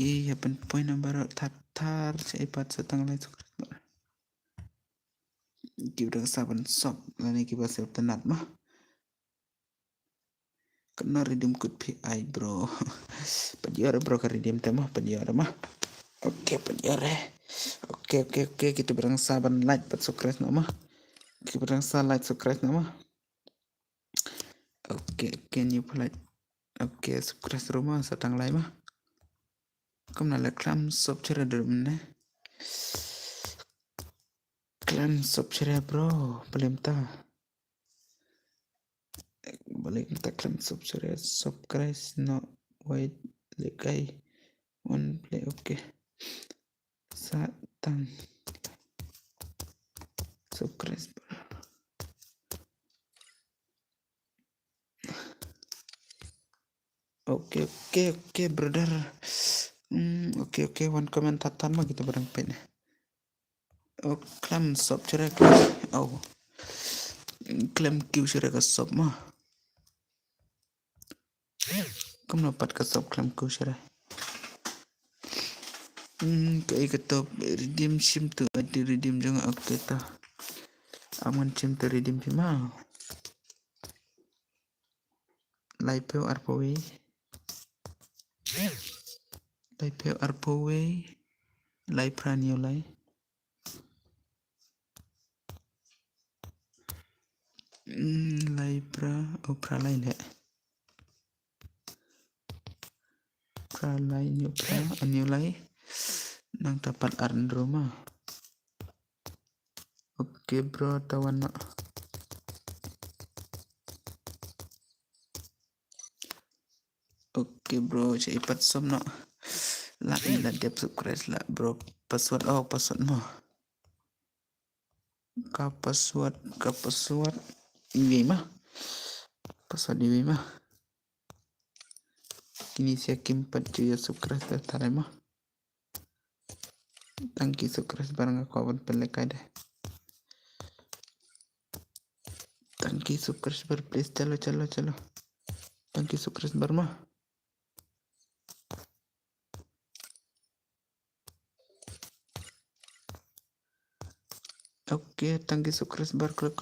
ya pen poin baru tatar cepat setengah lagi subscriber. Kita saban sob lani kita sel tenat mah. Kena redeem code PI bro. Penjara bro ke redeem mah penjara mah. Oke penjara. Oke kita berang saban like pat subscribe nama. Kita berang like subscribe nama. Oke new like. Oke subscribe rumah setang lain mah. Kamu nak klam sob cara dulu mana? Klan sob cara bro, belum tahu. Boleh kita klan sob cara subscribe no wait lekai one play oke. Satang subscribe. Oke brother. Oke one komentatan mah gitu barang pen. Oh klam sob cara oh klam kiu cara ke sob mah. Kamu dapat ke sob klam kiu cara. Kayak ketop redeem sim tu ada redeem jangan aku kata. Aman sim tu redeem sim mah. Live peo arpowe. Live peo arpowe. Live pranio live. Live pra lain le. Pra lain new pra anio live. Nang dapat arn rumah. Oke bro tawan nak. Oke bro cepat som nak. Lah dia subscribe lah bro. Password mah. Ka password ini mah. Password ini mah. Kini saya kimpat juga subscribe tertarik mah. Tangki subscribe barang aku awan pelek ada. Tangki subscriber please chalo. Tangki subscriber mah. Oke, tangki subscriber klik.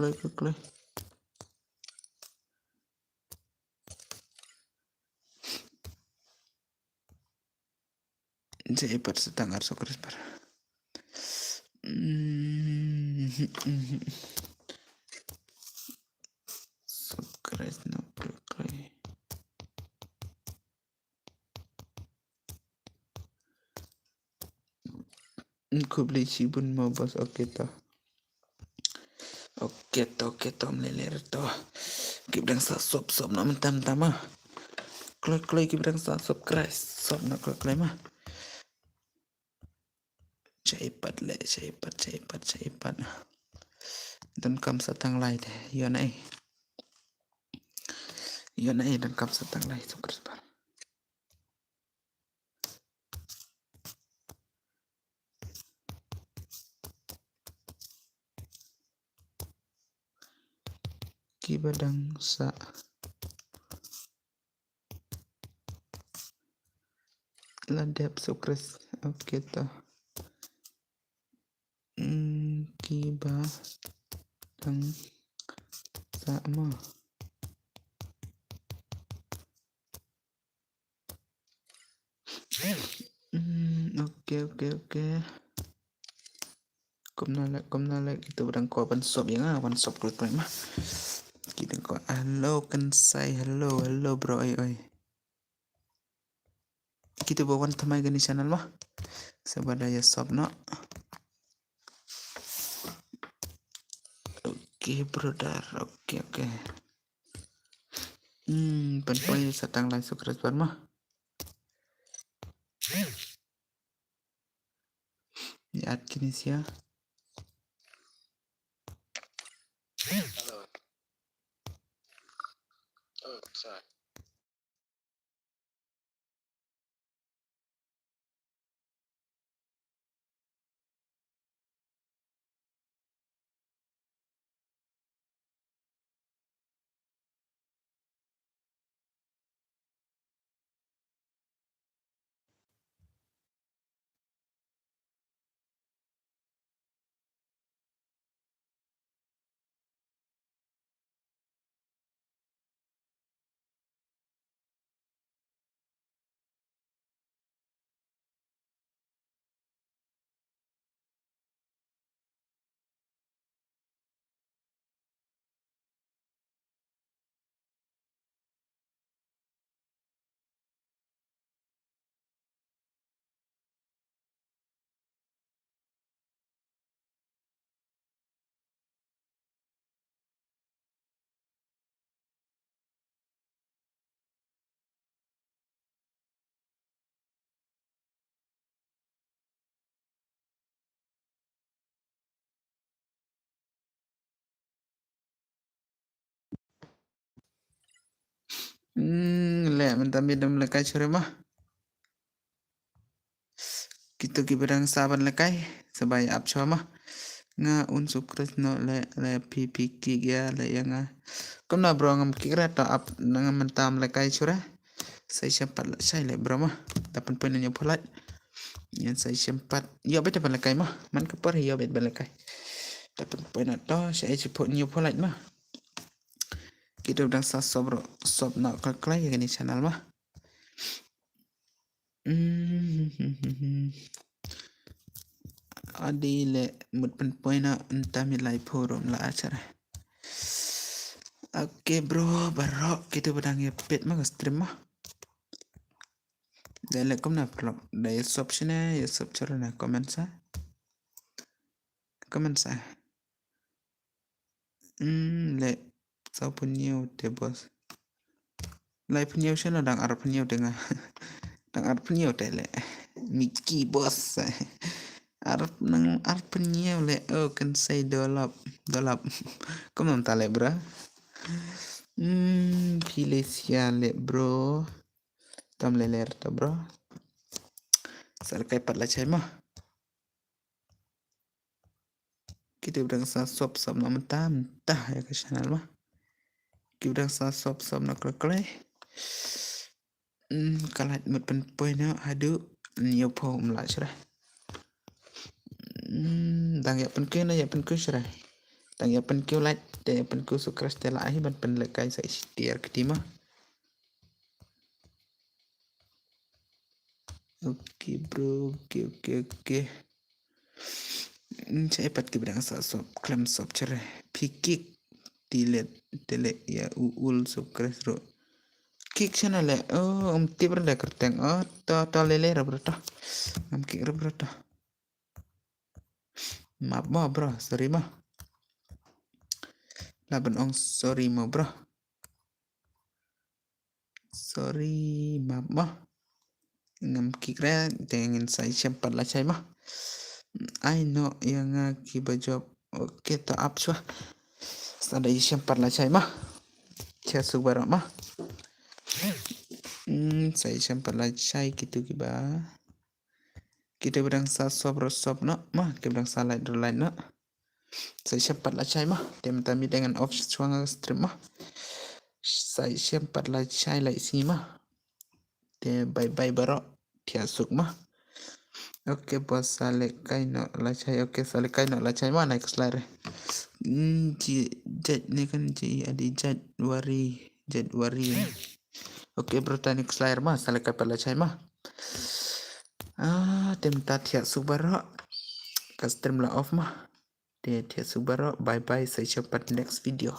Cepat setengah subscriber. Subscribe no klik. Ku beli sibun mau bos oke toh. Oke toh meleler toh. Kita sa sob nama tam-tama. Klik kita sa subscribe sob na klik mah. Cepat. Dan kam satang lai deh. Yo nai dan kam satang lai subscriber. Kibadang sa ladap subscribe oke toh. Kibadang sama. Oke. Kom nalek itu berang ko ban sob yang wan sob klik mah. Kita ko halo kan say hello bro oi. Kita bawan tamai gani channel mah. Sabadaya sob no. Oke brother, oke. Penpoin satang lai subscriber mah. Ya kini sia. Hello. Oh, sorry. Le mentah midam lekai cure mah. Kita kibadang saban lekai sebaik ap mah. Nga unsuk krisno le pipiki ya le yang Kena bro ngam kira ta ap ngam mentam lekai cure. Saya sempat saya le bro mah. Dapat penanya polat. Yang saya sempat ya bet dapat lekai mah. Man kapar ya bet lekai. Dapat penat to saya cepat new polat mah. Kita udah sasa bro sob nak kalkulai yang ini channel mah. Adi le mut pen poina entah milai forum la acara. Oke bro barok kita pedang ya pet mah stream mah. Dan le kom na perlu dari sob sini ya sob cara na komen sa. Komen sa. Le sau punya te bos. Lai punya sana dang arab punya dengan dang arab punya te le. Mickey bos. Arab nang arab punya le oh kan say dolap. Kom nam tale bro. Pilih siale bro. Tam leler to bro. Salkai pat la chai mah. Kita udah sa sop nama mentah ya ke channel mah. Kita udah sa sop na kelai. Kalat mut pen poina adu niyo po umla cerah. Dang ya pen ke na ya pen ku cerah. Dang ya pen ku lat de pen ku sukras de la ban pen lekai sa istiar ketima. Oke bro, oke. Saya pat kibadang sa sop klam sop cerah. Pikik tilet ya uul sukras ro. Kik sana le oh tiber le kerteng oh to lele ra bro to. Ngam kik ra bro to. Maaf mo bro, sorry mo. Laban ong sorry mo bro. Sorry maaf mo. Ngam kikra dengan saya sempat lah saya mah. I know yang kibajob oke to up swa. Sada sempat lah saya mah. Saya subar mah. Saya sempat lah saya gitu kiba. Kita berang sa sob no mah kita berang sa light no. Saya sempat lah saya mah. Tami dengan off suang stream mah. Saya sempat lah saya like si mah. Bye barok dia suk mah. Oke bos sale kai no la chai oke sale kai no la chai mana naik slide. Jet ni kan ji adi Januari. Oke bro tani slide mah sale kai la chai mah. Tem tia subaro custom la off mah. Dia subaro bye saya cepat next video.